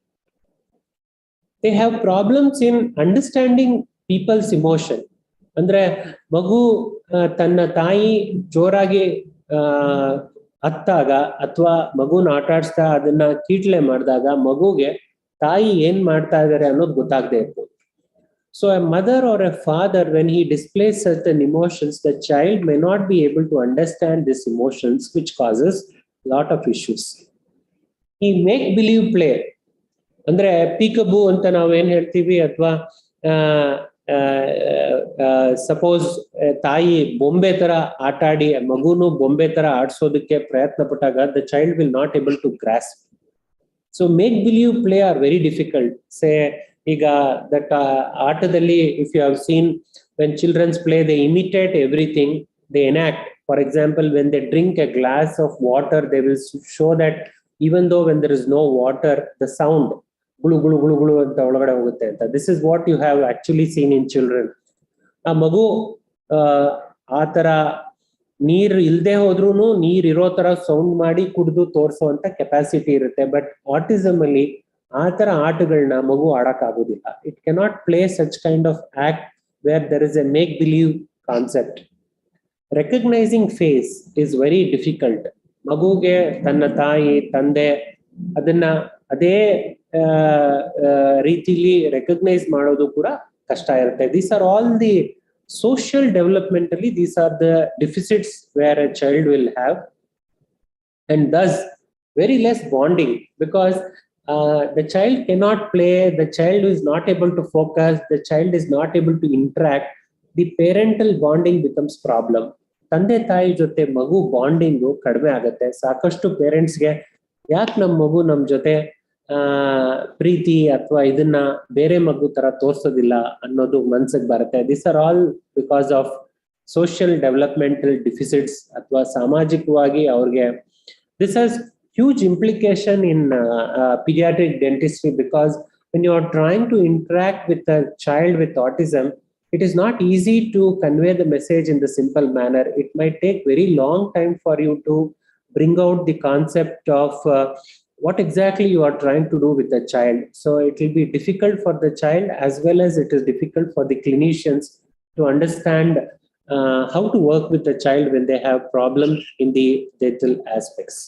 They have problems in understanding people's emotion. ಅಂದ್ರೆ ಮಗು ತನ್ನ ತಾಯಿ ಜೋರಾಗಿ ಅತ್ತಾಗ ಅಥವಾ ಮಗುನ ಆಟ ಆಡಿಸ್ತಾ ಅದನ್ನ ಕೀಟ್ಲೆ ಮಾಡಿದಾಗ ಮಗುಗೆ ತಾಯಿ ಏನ್ ಮಾಡ್ತಾ ಇದಾರೆ ಅನ್ನೋದು ಗೊತ್ತಾಗದೆ ಇರ್ಬೋದು. So a mother or a father, when he displays certain emotions, the child may not be able to understand these emotions, which causes lot of issues. ಈ ಮೇಕ್ ಬಿಲೀವ್ ಪ್ಲೇ ಅಂದ್ರೆ ಪೀಕಬೂ ಅಂತ ನಾವು ಏನ್ ಹೇಳ್ತೀವಿ, ಅಥವಾ ಸಪೋಸ್ ತಾಯಿ ಬೊಂಬೆ ತರ ಆಟ ಆಡಿ ಮಗುನು ಬೊಂಬೆ ತರ ಆಡ್ಸೋದಕ್ಕೆ ಪ್ರಯತ್ನ ಪಟ್ಟಾಗ the child will not able to grasp. So make believe play are very difficult. Say ಈಗ ದಟ್ ಆಟದಲ್ಲಿ if you have seen when childrens play they imitate everything, they enact. For example, when they drink a glass of water, they will show that even though when there is no water, the sound gulu gulu gulu gulu anta olagade hogutte anta. This is what you have actually seen in children. A magu ಆ ತರ ನೀರ್ ಇಲ್ದೆ ಹೋದ್ರೂನು ನೀರ್ ಇರೋ ತರ sound ಮಾಡಿ ಕುಡಿದು ತೋರಿಸುವಂತ ಕೆಪಾಸಿಟಿ ಇರುತ್ತೆ. ಬಟ್ ಆಟಿಸಮ್ ಅಲ್ಲಿ ಆ ತರ ಆಟಗಳನ್ನ ಮಗು ಆಡಕ್ ಆಗೋದಿಲ್ಲ. It cannot play such kind of act where there is a make believe concept. Recognizing face is very difficult. ಮಗುಗೆ ತನ್ನ ತಾಯಿ ತಂದೆ ಅದನ್ನ ಅದೇ ರೀತಿಲಿ ರೆಕಗ್ನೈಸ್ ಮಾಡೋದು ಕೂಡ ಕಷ್ಟ ಇರುತ್ತೆ. These are all the social developmentally, these are the deficits where a child will have, and thus very less bonding, because the child cannot play, the child is not able to focus, the child is not able to interact. The parental bonding becomes problem. ತಂದೆ ತಾಯಿ ಜೊತೆ ಮಗು bonding ಕಡಿಮೆ ಆಗುತ್ತೆ. ಸಾಕಷ್ಟು ಪೇರೆಂಟ್ಸ್ಗೆ ಯಾಕೆ ನಮ್ಮ ಮಗು ನಮ್ಮ ಜೊತೆ ಪ್ರೀತಿ ಅಥವಾ ಇದನ್ನ ಬೇರೆ ಮಗು ತರ ತೋರ್ಸೋದಿಲ್ಲ ಅನ್ನೋದು ಮನ್ಸಿಗೆ ಬರುತ್ತೆ. This are all because of social developmental deficits ಅಥವಾ ಸಾಮಾಜಿಕವಾಗಿ ಅವ್ರಿಗೆ. This has huge implication in pediatric dentistry, because when you are trying to interact with a child with autism, it is not easy to convey the message in the simple manner. It might take very long time for you to bring out the concept of what exactly you are trying to do with the child. So it will be difficult for the child as well as it is difficult for the clinicians to understand how to work with the child when they have problems in the dental aspects.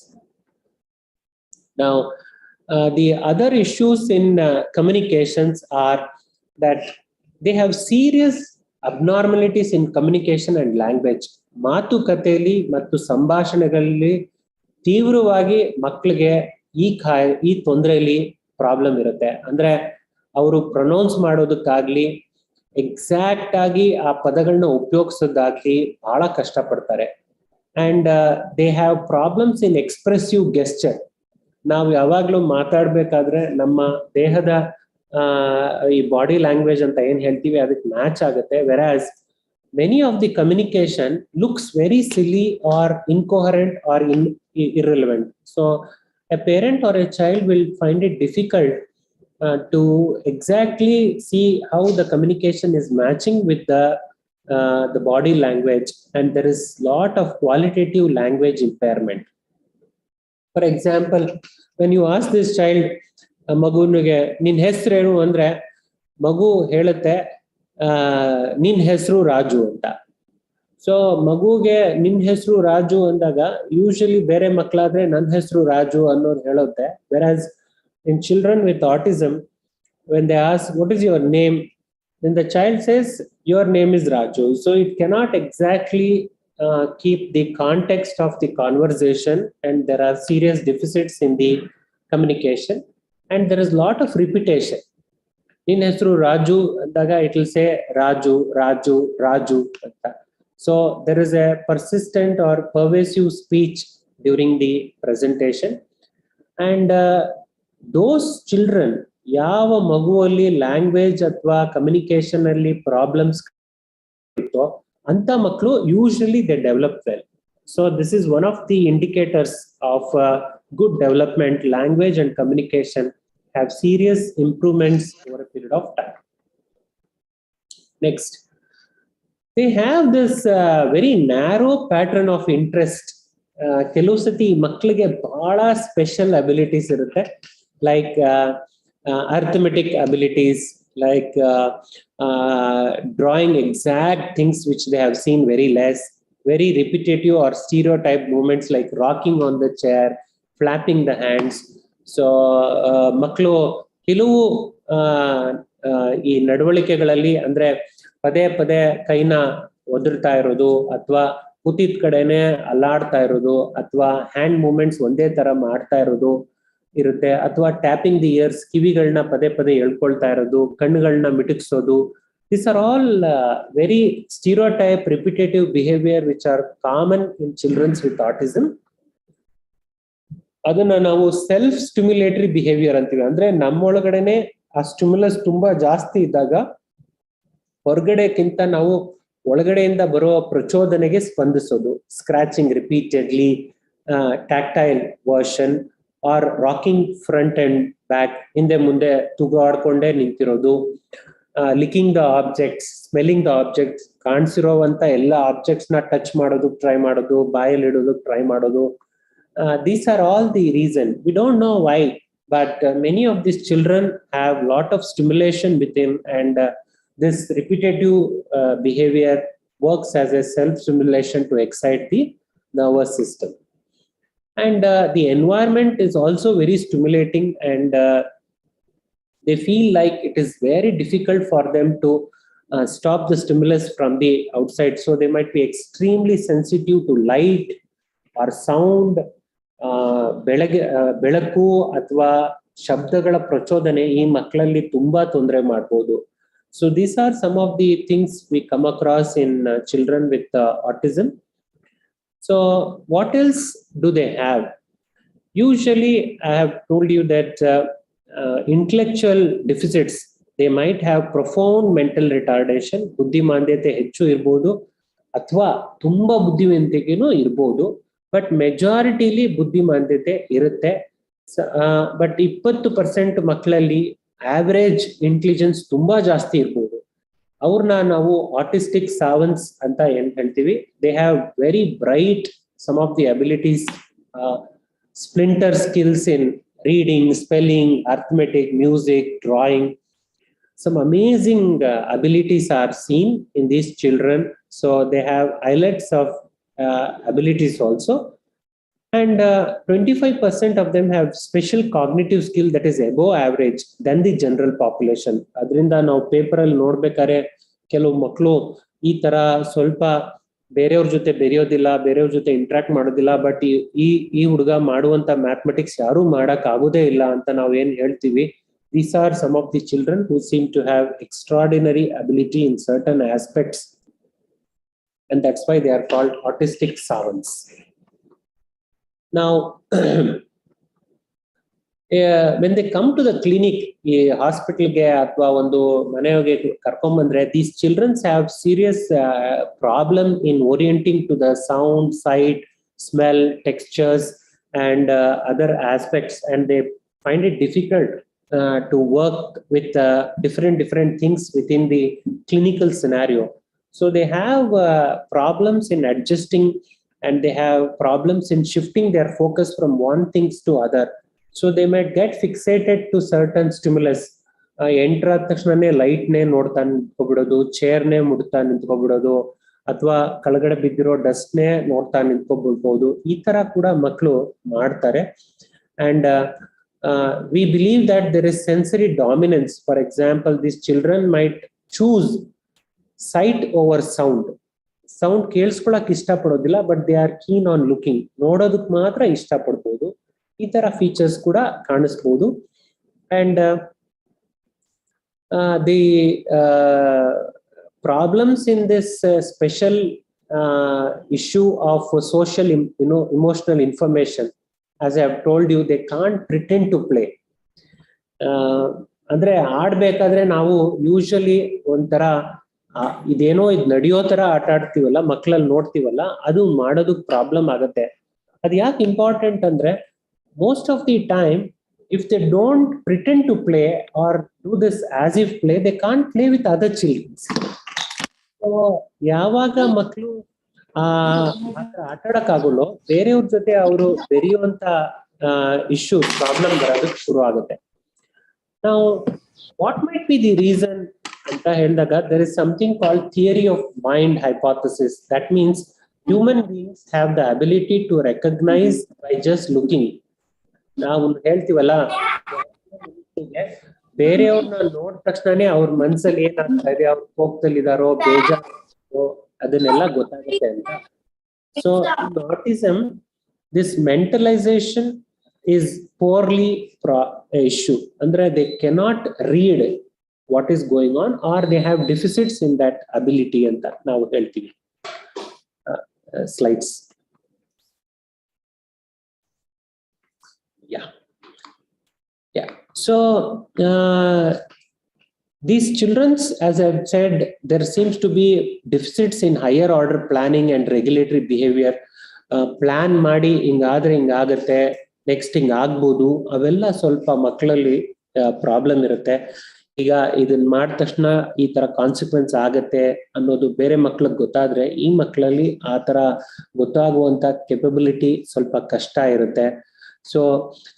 Now, the other issues in communications are that they have serious abnormalities in communication and language. ಮಾತುಕತೆಯಲ್ಲಿ ಮತ್ತು ಸಂಭಾಷಣೆಗಳಲ್ಲಿ ತೀವ್ರವಾಗಿ ಮಕ್ಕಳಿಗೆ ಈ ತೊಂದರೆಯಲ್ಲಿ problem ಇರುತ್ತೆ. ಅಂದ್ರೆ ಅವರು pronounce ಮಾಡೋದಕ್ಕಾಗ್ಲಿ, exact ಆಗಿ ಆ ಪದಗಳನ್ನ ಉಪಯೋಗಿಸೋದಾಗ್ಲಿ ಬಹಳ ಕಷ್ಟಪಡ್ತಾರೆ. And they have problems in expressive gesture. ನಾವು ಯಾವಾಗ್ಲೂ ಮಾತಾಡ್ಬೇಕಾದ್ರೆ ನಮ್ಮ ದೇಹದ ಈ ಬಾಡಿ ಲ್ಯಾಂಗ್ವೇಜ್ ಅಂತ ಏನ್ ಹೇಳ್ತೀವಿ ಅದಕ್ಕೆ ಮ್ಯಾಚ್ ಆಗುತ್ತೆ. ವೆರಾಸ್ many of the communication looks very silly or incoherent or irrelevant. So a parent or a child will find it difficult to exactly see how the communication is matching with the body language, and there is lot of qualitative language impairment. For example, when you ask this child, ಮಗುನಿಗೆ ನಿನ್ ಹೆಸರೇನು ಅಂದ್ರೆ ಮಗು ಹೇಳುತ್ತೆ ನಿನ್ ಹೆಸರು ರಾಜು ಅಂತ. So ಮಗುಗೆ ನಿನ್ ಹೆಸರು ರಾಜು ಅಂದಾಗ ಯೂಶಲಿ ಬೇರೆ ಮಕ್ಕಳಾದ್ರೆ ನನ್ನ ಹೆಸರು ರಾಜು ಅನ್ನೋರು ಹೇಳುತ್ತೆ. ವೆರಾಸ್ in children with autism, when they ask what is your name, then the child says your name is Raju. So it cannot exactly keep the context of the conversation, and there are serious deficits in the communication, and there is lot of repetition. In ಹೆಸರು ರಾಜು ಅಂದಾಗ it will say Raju, Raju, Raju ಅಂತ. So there is a persistent or pervasive speech during the presentation, and those children ಯಾವ ಮಗುವಲ್ಲಿ language ಅಥವಾ communication ಅಲ್ಲಿ problems ಇತ್ತೋ ಅಂತ ಮಕ್ಕಳು usually they develop well. So this is one of the indicators of good development. Language and communication have serious improvements over a period of time. Next, they have this very narrow pattern of interest. ಕೆಲವು ಸತಿ ಮಕ್ಕಳಿಗೆ ಬಹಳ special abilities ಇರುತ್ತೆ, like arithmetic abilities, like drawing exact things which they have seen very less, very repetitive or stereotype movements like rocking on the chair, flapping the hands. So ಮಕ್ಕಳು ಕೆಲವು ಈ ನಡವಳಿಕೆಗಳಲ್ಲಿ ಅಂದ್ರೆ ಪದೇ ಪದೇ ಕೈನ ಒದರ್ತಾ ಇರೋದು, ಅಥವಾ ಕೂತಿದ ಕಡೆನೆ ಅಲ್ಲಾಡ್ತಾ ಇರೋದು, ಅಥವಾ ಹ್ಯಾಂಡ್ ಮೂವ್ಮೆಂಟ್ಸ್ ಒಂದೇ ತರ ಮಾಡ್ತಾ ಇರೋದು ಇರುತ್ತೆ, ಅಥವಾ ಟ್ಯಾಪಿಂಗ್ ದಿ ಇಯರ್ಸ್, ಕಿವಿಗಳನ್ನ ಪದೇ ಪದೇ ಎಳ್ಕೊಳ್ತಾ ಇರೋದು, ಕಣ್ಣುಗಳನ್ನ ಮಿಟುಕ್ಸೋದು. These are all very stereotype repetitive behavior which are common in children with autism. ಅದನ್ನ ನಾವು ಸೆಲ್ಫ್ ಸ್ಟಿಮ್ಯುಲೇಟರಿ ಬಿಹೇವಿಯರ್ ಅಂತೀವಿ. ಅಂದ್ರೆ ನಮ್ಮೊಳಗಡೆನೆ ಆ ಸ್ಟಿಮ್ಯುಲಸ್ ತುಂಬಾ ಜಾಸ್ತಿ ಇದ್ದಾಗ ಹೊರಗಡೆಕ್ಕಿಂತ ನಾವು ಒಳಗಡೆಯಿಂದ ಬರುವ ಪ್ರಚೋದನೆಗೆ ಸ್ಪಂದಿಸೋದು. Scratching repeatedly, tactile version, or rocking front and back, ಹಿಂದೆ ಮುಂದೆ ತೂಗಾಡ್ಕೊಂಡೇ ನಿಂತಿರೋದು, licking the objects, smelling the objects, ಕಾಣಿಸಿರೋವಂತ ಎಲ್ಲ ಆಬ್ಜೆಕ್ಟ್ಸ್ ನ ಟಚ್ ಮಾಡೋದಕ್ಕೆ ಟ್ರೈ ಮಾಡೋದು, ಬಾಯಲ್ಲಿ ಇಡೋದಕ್ಕೆ ಟ್ರೈ ಮಾಡೋದು. These are all the reason. We don't know why, but many of these children have lot of stimulation within, and this repetitive behavior works as a self-stimulation to excite the nervous system. And the environment is also very stimulating, and they feel like it is very difficult for them to stop the stimulus from the outside. So they might be extremely sensitive to light or sound. ಬೆಳಕು ಅಥವಾ ಶಬ್ದಗಳ ಪ್ರಚೋದನೆ ಈ ಮಕ್ಕಳಲ್ಲಿ ತುಂಬಾ ತೊಂದರೆ ಮಾಡಬಹುದು. So these are some of the things we come across in children with autism. So what else do they have? Usually I have told you that intellectual deficits, they might have profound mental retardation. ಬುದ್ಧಿಮಾಂದ್ಯತೆ ಹೆಚ್ಚು ಇರ್ಬೋದು, ಅಥವಾ ತುಂಬಾ ಬುದ್ಧಿವಂತಿಕೆನೂ ಇರ್ಬೋದು, but ಮೆಜಾರಿಟಿಲಿ ಬುದ್ಧಿಮಾಂದ್ಯತೆ ಇರುತ್ತೆ. But 20% ಮಕ್ಕಳಲ್ಲಿ average intelligence ತುಂಬಾ ಜಾಸ್ತಿ ಇರ್ಬೋದು. ಅವ್ರನ್ನ ನಾವು ಆಟಿಸ್ಟಿಕ್ ಸಾವನ್ಸ್ ಅಂತ ಏನ್ ಹೇಳ್ತೀವಿ. They have very bright some of the abilities, splinter skills in reading, spelling, arithmetic, music, drawing. some amazing abilities are seen in these children. So they have islets of abilities also. And 25% of them have special cognitive skill that is above average than the general population. ಅದರಿಂದ ನಾವು ಪೇಪರಲ್ಲಿ ನೋಡ್ಬೇಕಾದ್ರೆ ಕೆಲವು ಮಕ್ಕಳು ಈ ತರ ಸ್ವಲ್ಪ ಬೇರೆಯವ್ರ ಜೊತೆ ಬೆರೆಯೋದಿಲ್ಲ, ಬೇರೆಯವ್ರ ಜೊತೆ ಇಂಟ್ರಾಕ್ಟ್ ಮಾಡೋದಿಲ್ಲ, ಬಟ್ ಈ ಹುಡುಗ ಮಾಡುವಂತ ಮ್ಯಾಥಮೆಟಿಕ್ಸ್ ಯಾರು ಮಾಡಕ್ ಆಗೋದೇ ಇಲ್ಲ ಅಂತ ನಾವು ಏನ್ ಹೇಳ್ತೀವಿ. These are some of the children who seem to have extraordinary ability in certain aspects, and that's why they are called autistic savants. Now, when they come to the clinic, hospital ge athwa ondu maneyage karkondu bandre, these children have serious problem in orienting to the sound, sight, smell, textures, and other aspects, and they find it difficult to work with different things within the clinical scenario. So they have problems in adjusting, and they have problems in shifting their focus from one things to other. So they might get fixated to certain stimulus. Enter ಆದ ತಕ್ಷಣನೇ ಲೈಟ್ನೇ ನೋಡ್ತಾ ನಿಂತ್ಕೊಬಿಡೋದು, ಚೇರ್ನೇ ಮುಡ್ತಾ ನಿಂತ್ಕೊಬಿಡೋದು, ಅಥವಾ ಕೆಳಗಡೆ ಬಿದ್ದಿರೋ ಡಸ್ಟ್ನೇ ನೋಡ್ತಾ ನಿಂತ್ಕೊಬಿಡ್ಬೋದು. ಈ ತರ ಕೂಡ ಮಕ್ಕಳು ಮಾಡ್ತಾರೆ. And we believe that there is sensory dominance. For example, these children might choose sight over sound. Sound ಕೇಳಿಸ್ಕೊಳಕ್ ಇಷ್ಟಪಡೋದಿಲ್ಲ, but they are keen on looking. ನೋಡೋದಕ್ ಮಾತ್ರ ಇಷ್ಟಪಡ್ಬೋದು. ಈ ತರ ಫೀಚರ್ಸ್ ಕೂಡ ಕಾಣಿಸ್ಬೋದು. And the problems in this special issue of social emotional information, as I have told you, they can't pretend to play. ಅಂದ್ರೆ ಆಡ್ಬೇಕಾದ್ರೆ ನಾವು ಯೂಶಲಿ ಒಂಥರ ಇದೇನೋ ಇದು ನಡೆಯೋ ತರ ಆಟ ಆಡ್ತೀವಲ್ಲ, ಮಕ್ಕಳಲ್ಲಿ ನೋಡ್ತೀವಲ್ಲ, ಅದು ಮಾಡೋದಕ್ಕೆ ಪ್ರಾಬ್ಲಮ್ ಆಗತ್ತೆ. ಅದು ಯಾಕೆ ಇಂಪಾರ್ಟೆಂಟ್ ಅಂದ್ರೆ, most of the time if they don't pretend to play or do this as if play, they can't play with other children. So ಯಾವಾಗ ಮಕ್ಕಳು ಆಟ ಆಡಕ್ಕಾಗಲ್ಲೋ, ಬೇರೆಯವ್ರ ಜೊತೆ ಅವರು ಬೆರೆಯುವಂತ ಇಶ್ಯೂ ಪ್ರಾಬ್ಲಮ್ ಬರೋದಕ್ಕೆ ಶುರು ಆಗುತ್ತೆ. ನಾವು what might be the reason ಅಂತ ಹೇಳಿದಾಗ, there is something called theory of mind hypothesis. That means human beings have the ability to recognize by just looking. ನಾವು ಹೇಳ್ತೀವಲ್ಲ, ಬೇರೆಯವ್ರನ್ನ ನೋಡಿದ ತಕ್ಷಣನೇ ಅವ್ರ ಮನ್ಸಲ್ಲಿ ಏನಾಗ್ತಾ ಇದೆ, ಅವ್ರ ಕೋಪದಲ್ಲಿದಾರೋ ಬೇಜಾರೋ ಅದನ್ನೆಲ್ಲ ಗೊತ್ತಾಗುತ್ತೆ ಅಂತ. So in autism, this mentalization is poorly issue. Andre they cannot read what is going on, or they have deficits in that ability anta ನಾವು ಹೇಳ್ತೀವಿ. Slides. Yeah. So these children's, as I've said, there seems to be deficits in higher order planning and regulatory behavior. Plan ಮಾಡಿ ಹಿಂಗಾದ್ರೆ ಹಿಂಗಾಗತ್ತೆ, next ಹಿಂಗ್ ಆಗ್ಬೋದು, ಅವೆಲ್ಲ ಸ್ವಲ್ಪ ಮಕ್ಕಳಲ್ಲಿ problem ಇರುತ್ತೆ. ಈಗ ಇದನ್ನ ಮಾಡಿದ ತಕ್ಷಣ ಈ ತರ ಕಾನ್ಸಿಕ್ವೆನ್ಸ್ ಆಗತ್ತೆ ಅನ್ನೋದು ಬೇರೆ ಮಕ್ಳಿಗೆ ಗೊತ್ತಾದ್ರೆ, ಈ ಮಕ್ಕಳಲ್ಲಿ ಆ ತರ ಗೊತ್ತಾಗುವಂತ ಕೆಪಬಿಲಿಟಿ ಸ್ವಲ್ಪ ಕಷ್ಟ ಇರುತ್ತೆ. ಸೊ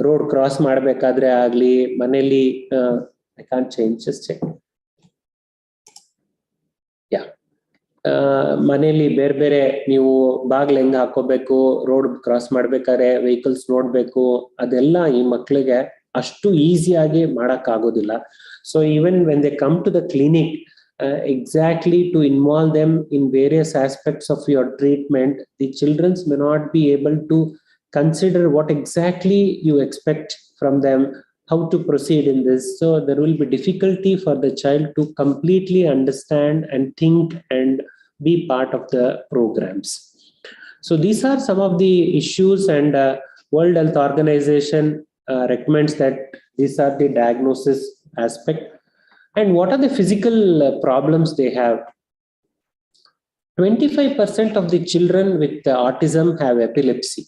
ರೋಡ್ ಕ್ರಾಸ್ ಮಾಡ್ಬೇಕಾದ್ರೆ ಆಗ್ಲಿ, ಮನೇಲಿ I can't change, just check. Yeah. ಮನೇಲಿ ಬೇರೆ ಬೇರೆ ನೀವು ಬಾಗ್ಲ ಹೆಂಗ್ ಹಾಕೋಬೇಕು, ರೋಡ್ ಕ್ರಾಸ್ ಮಾಡ್ಬೇಕಾದ್ರೆ ವೆಹಿಕಲ್ಸ್ ನೋಡ್ಬೇಕು, ಅದೆಲ್ಲ ಈ ಮಕ್ಳಿಗೆ ಅಷ್ಟು ಈಸಿಯಾಗಿ ಮಾಡಕ್ ಆಗೋದಿಲ್ಲ. So even when they come to the clinic, exactly to involve them in various aspects of your treatment, the children may not be able to consider what exactly you expect from them, how to proceed in this. So there will be difficulty for the child to completely understand and think and be part of the programs. So these are some of the issues, and World Health Organization recommends that these are the diagnosis aspect. And what are the physical problems they have? 25% of the children with autism have epilepsy.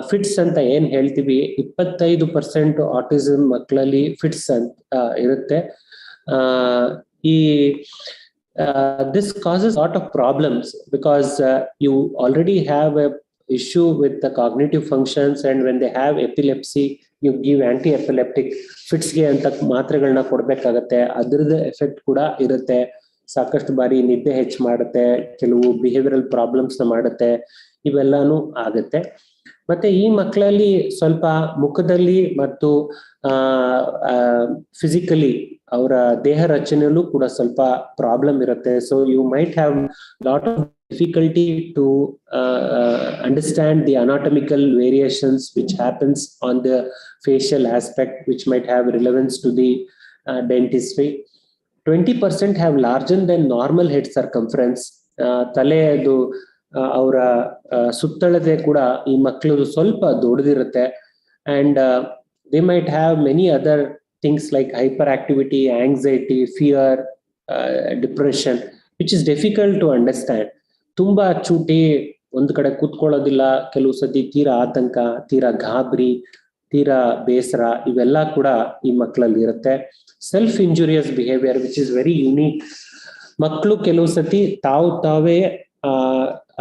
Fits ಅಂತ ಏನ್ ಹೇಳ್ತೀವಿ, 25% autism ಮಕ್ಕಳಲ್ಲಿ fits ಅಂತ ಇರುತ್ತೆ. ಈ this causes lot of problems because you already have a issue with the cognitive functions, and when they have epilepsy, you give anti epileptic ಫಿಟ್ಸ್ಗೆ ಅಂತ ಮಾತ್ರೆಗಳನ್ನ ಕೊಡ್ಬೇಕಾಗತ್ತೆ. ಅದ್ರದ್ದು ಎಫೆಕ್ಟ್ ಕೂಡ ಇರುತ್ತೆ. ಸಾಕಷ್ಟು ಬಾರಿ ನಿದ್ದೆ ಹೆಚ್ಚು ಮಾಡುತ್ತೆ, ಕೆಲವು ಬಿಹೇವಿಯರಲ್ ಪ್ರಾಬ್ಲಮ್ಸ್ ಮಾಡುತ್ತೆ, ಇವೆಲ್ಲಾನು ಆಗುತ್ತೆ. ಮತ್ತೆ ಈ ಮಕ್ಕಳಲ್ಲಿ ಸ್ವಲ್ಪ ಮುಖದಲ್ಲಿ ಮತ್ತು ಫಿಸಿಕಲಿ ಅವರ ದೇಹ ರಚನೆಯಲ್ಲೂ ಕೂಡ ಸ್ವಲ್ಪ ಪ್ರಾಬ್ಲಮ್ ಇರುತ್ತೆ. So you might have lot of difficulty to understand the anatomical variations which happens on the facial aspect, which might have relevance to the dentistry. 20% have larger than normal head circumference. ತಲೆಯದು ಅವರ ಸುತ್ತಳತೆ ಕೂಡ ಈ ಮಕ್ಕಳದು ಸ್ವಲ್ಪ ದೊಡ್ಡದಿರುತ್ತೆ. And they might have many other things like hyperactivity, anxiety, fear, depression, which is difficult to understand. ತುಂಬಾ ಚೂಟಿ, ಒಂದ್ ಕಡೆ ಕೂತ್ಕೊಳ್ಳೋದಿಲ್ಲ, ಕೆಲವು ಸತಿ ತೀರಾ ಆತಂಕ, ತೀರಾ ಗಾಬರಿ, ತೀರಾ ಬೇಸರ, ಇವೆಲ್ಲ ಕೂಡ ಈ ಮಕ್ಕಳಲ್ಲಿ ಇರುತ್ತೆ. Self injurious behaviour which is very unique. ಮಕ್ಕಳು ಕೆಲವು ಸತಿ ತಾವೇ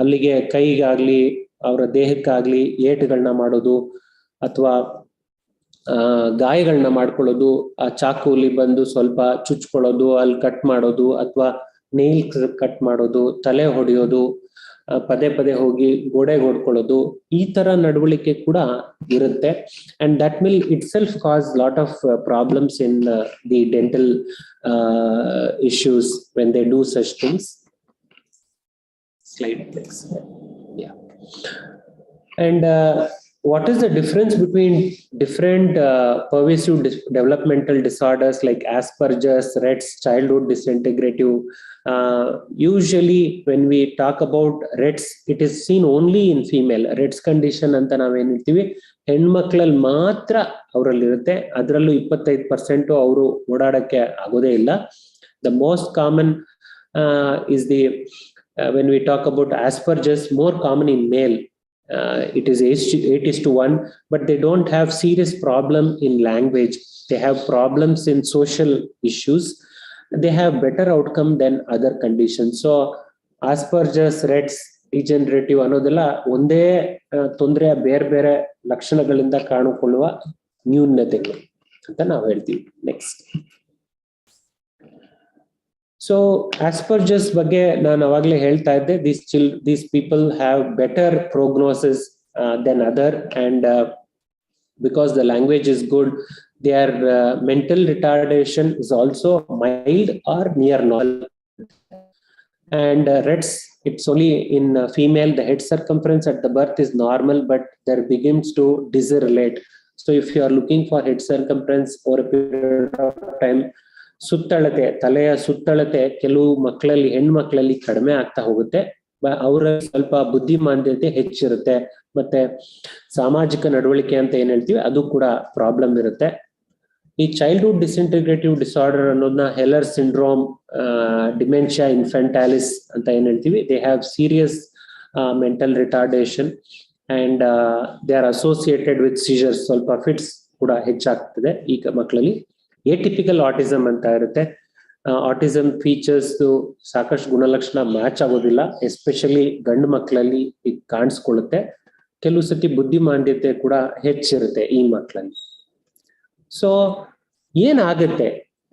ಅಲ್ಲಿಗೆ ಕೈಗಾಗ್ಲಿ ಅವರ ದೇಹಕ್ಕಾಗ್ಲಿ ಏಟುಗಳನ್ನ ಮಾಡೋದು ಅಥವಾ ಗಾಯಗಳನ್ನ ಮಾಡ್ಕೊಳ್ಳೋದು, ಆ ಚಾಕುಲಿ ಬಂದು ಸ್ವಲ್ಪ ಚುಚ್ಕೊಳ್ಳೋದು, ಅಲ್ಲಿ ಕಟ್ ಮಾಡೋದು ಅಥವಾ ನೇಲ್ ಕಟ್ ಮಾಡೋದು, ತಲೆ ಹೊಡೆಯೋದು, ಪದೇ ಪದೇ ಹೋಗಿ ಗೋಡೆಗೆ ಹೊಡ್ಕೊಳ್ಳೋದು, ಈ ತರ ನಡವಳಿಕೆ ಕೂಡ ಇರುತ್ತೆ. And that will itself cause lot of problems in the dental issues when they do such things. Slide please. Yeah. And what is the difference between different pervasive developmental disorders like Asperger's, Rett's, childhood disintegrative? Usually when we talk about Rett's, it is seen only in female. Rett's condition anta ನಾವೇನ್ ಹೇಳ್ತೀವಿ, ಹೆಣ್ಮಕ್ಳಲ್ಲಿ ಮಾತ್ರ ಅವರಲ್ಲಿ ಇರುತ್ತೆ. ಅದರಲ್ಲೂ 25% ಅವರು ಓಡಾಡಕ್ಕೆ ಆಗೋದೇ ಇಲ್ಲ. The most common is the when we talk about Asperger's, more common in male. It is 8:1, but they don't have serious problem in language. They have problems in social issues. They have better outcome than other conditions. So Asperger's, Rett's, degenerative ಅನ್ನೋದೆಲ್ಲ ಒಂದೇ ತೊಂದರೆಯ ಬೇರೆ ಬೇರೆ ಲಕ್ಷಣಗಳಿಂದ ಕಾಣಿಕೊಳ್ಳುವ ನ್ಯೂನತೆಗಳು ಅಂತ ನಾವು ಹೇಳ್ತೀವಿ. Next. So Asperger's ಬಗ್ಗೆ ನಾನು ಅವಾಗಲೇ ಹೇಳ್ತಾ ಇದ್ದೆ, these people have better prognosis than other, and because the language is good, their mental retardation is also mild or near normal. And Rett's, it's only in female, the head circumference at the birth is normal, but there begins to disrelate. So if you are looking for head circumference over a period of time, ಸುತ್ತಳತೆ, ತಲೆಯ ಸುತ್ತಳತೆ ಕೆಲವು ಮಕ್ಕಳಲ್ಲಿ, ಹೆಣ್ಮಕ್ಳಲ್ಲಿ ಕಡಿಮೆ ಆಗ್ತಾ ಹೋಗುತ್ತೆ. ಅವರ ಸ್ವಲ್ಪ ಬುದ್ಧಿಮಾಂದ್ಯತೆ ಹೆಚ್ಚಿರುತ್ತೆ. ಮತ್ತೆ ಸಾಮಾಜಿಕ ನಡವಳಿಕೆ ಅಂತ ಏನ್ ಹೇಳ್ತೀವಿ, ಅದು ಕೂಡ ಪ್ರಾಬ್ಲಮ್ ಇರುತ್ತೆ. ಈ ಚೈಲ್ಡ್ಹುಡ್ ಡಿಸಿಂಟಿಗ್ರೇಟಿವ್ ಡಿಸಾರ್ಡರ್ ಅನ್ನೋದನ್ನ ಹೆಲ್ಲರ್ ಸಿಂಡ್ರೋಮ್, ಡಿಮೆನ್ಷಿಯಾ ಇನ್ಫೆಂಟಾಲಿಸ್ ಅಂತ ಏನ್ ಹೇಳ್ತೀವಿ, they have serious mental retardation and they are associated with seizures. ಸ್ವಲ್ಪ ಫಿಟ್ಸ್ ಕೂಡ ಹೆಚ್ಚಾಗ್ತದೆ ಈ ಮಕ್ಕಳಲ್ಲಿ. ಎಟಿಪಿಕಲ್ ಆಟಿಸಮ್ ಅಂತ ಇರುತ್ತೆ. ಆಟಿಸಮ್ ಫೀಚರ್ಸ್ ಸಾಕಷ್ಟು ಗುಣಲಕ್ಷಣ ಮ್ಯಾಚ್ ಆಗೋದಿಲ್ಲ, ಎಸ್ಪೆಷಲಿ ಗಂಡು ಮಕ್ಕಳಲ್ಲಿ ಇದು ಕಾಣಿಸ್ಕೊಳ್ಳುತ್ತೆ. ಕೆಲವು ಸತಿ ಬುದ್ಧಿಮಾಂದ್ಯತೆ ಕೂಡ ಹೆಚ್ಚಿರುತ್ತೆ ಈ ಮಕ್ಕಳಲ್ಲಿ. ಸೊ ಏನಾಗುತ್ತೆ,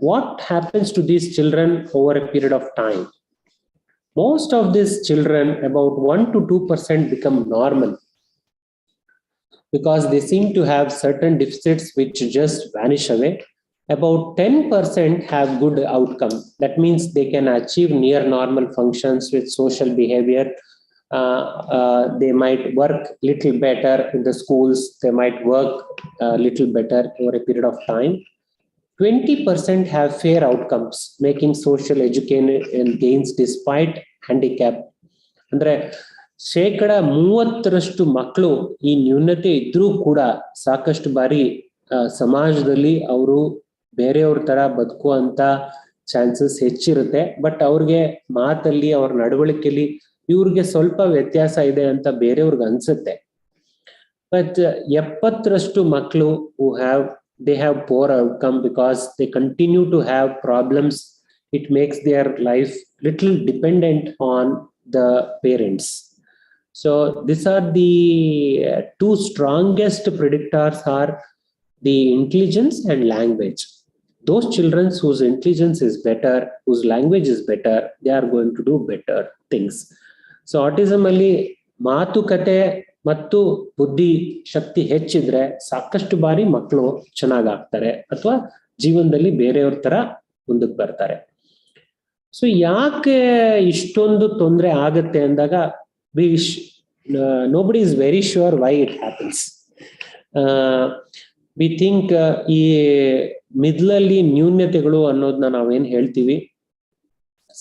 what happens to these children over a period of time? Most of these children, about 1 to 2% become normal because they seem to have certain deficits which just vanish away. About 10% have good outcome. That means they can achieve near normal functions with social behavior. They might work little better in the schools. They might work little better over a period of time. 20% have fair outcomes, making social education gains despite handicap. ಅಂದ್ರೆ 30% ಮಕ್ಕಳು ಈ ನ್ಯೂನತೆ ಇದ್ರೂ ಕೂಡ ಸಾಕಷ್ಟು ಬಾರಿ ಸಮಾಜದಲ್ಲಿ ಅವರು ಬೇರೆಯವ್ರ ತರ ಬದುಕುವಂತ ಚಾನ್ಸಸ್ ಹೆಚ್ಚಿರುತ್ತೆ. ಬಟ್ ಅವ್ರಿಗೆ ಮಾತಲ್ಲಿ, ಅವ್ರ ನಡವಳಿಕೆಯಲ್ಲಿ ಇವ್ರಿಗೆ ಸ್ವಲ್ಪ ವ್ಯತ್ಯಾಸ ಇದೆ ಅಂತ ಬೇರೆಯವ್ರಿಗೆ ಅನ್ಸುತ್ತೆ. ಬಟ್ 70% ಮಕ್ಕಳು they have poor outcome because they continue to have problems. It makes their life little dependent on the parents. So these are the two strongest predictors are the intelligence and language. Those children whose intelligence is better, whose language is better, they are going to do better things. So autism ಅಲ್ಲಿ ಮಾತುಕತೆ ಮತ್ತು ಬುದ್ಧಿ ಶಕ್ತಿ ಹೆಚ್ಚಿದ್ರೆ ಸಾಕಷ್ಟು ಬಾರಿ ಮಕ್ಕಳು ಚೆನ್ನಾಗಾಗ್ತಾರೆ ಅಥವಾ ಜೀವನದಲ್ಲಿ ಬೇರೆಯವ್ರ ತರ ಮುಂದಕ್ಕೆ ಬರ್ತಾರೆ. ಸೊ ಯಾಕೆ ಇಷ್ಟೊಂದು ತೊಂದರೆ ಆಗತ್ತೆ ಅಂದಾಗ nobody is very sure why it happens. We think ಈ ಮಿದ್ಲಲ್ಲಿ ನ್ಯೂನ್ಯತೆಗಳು ಅನ್ನೋದನ್ನ ನಾವೇನ್ ಹೇಳ್ತೀವಿ,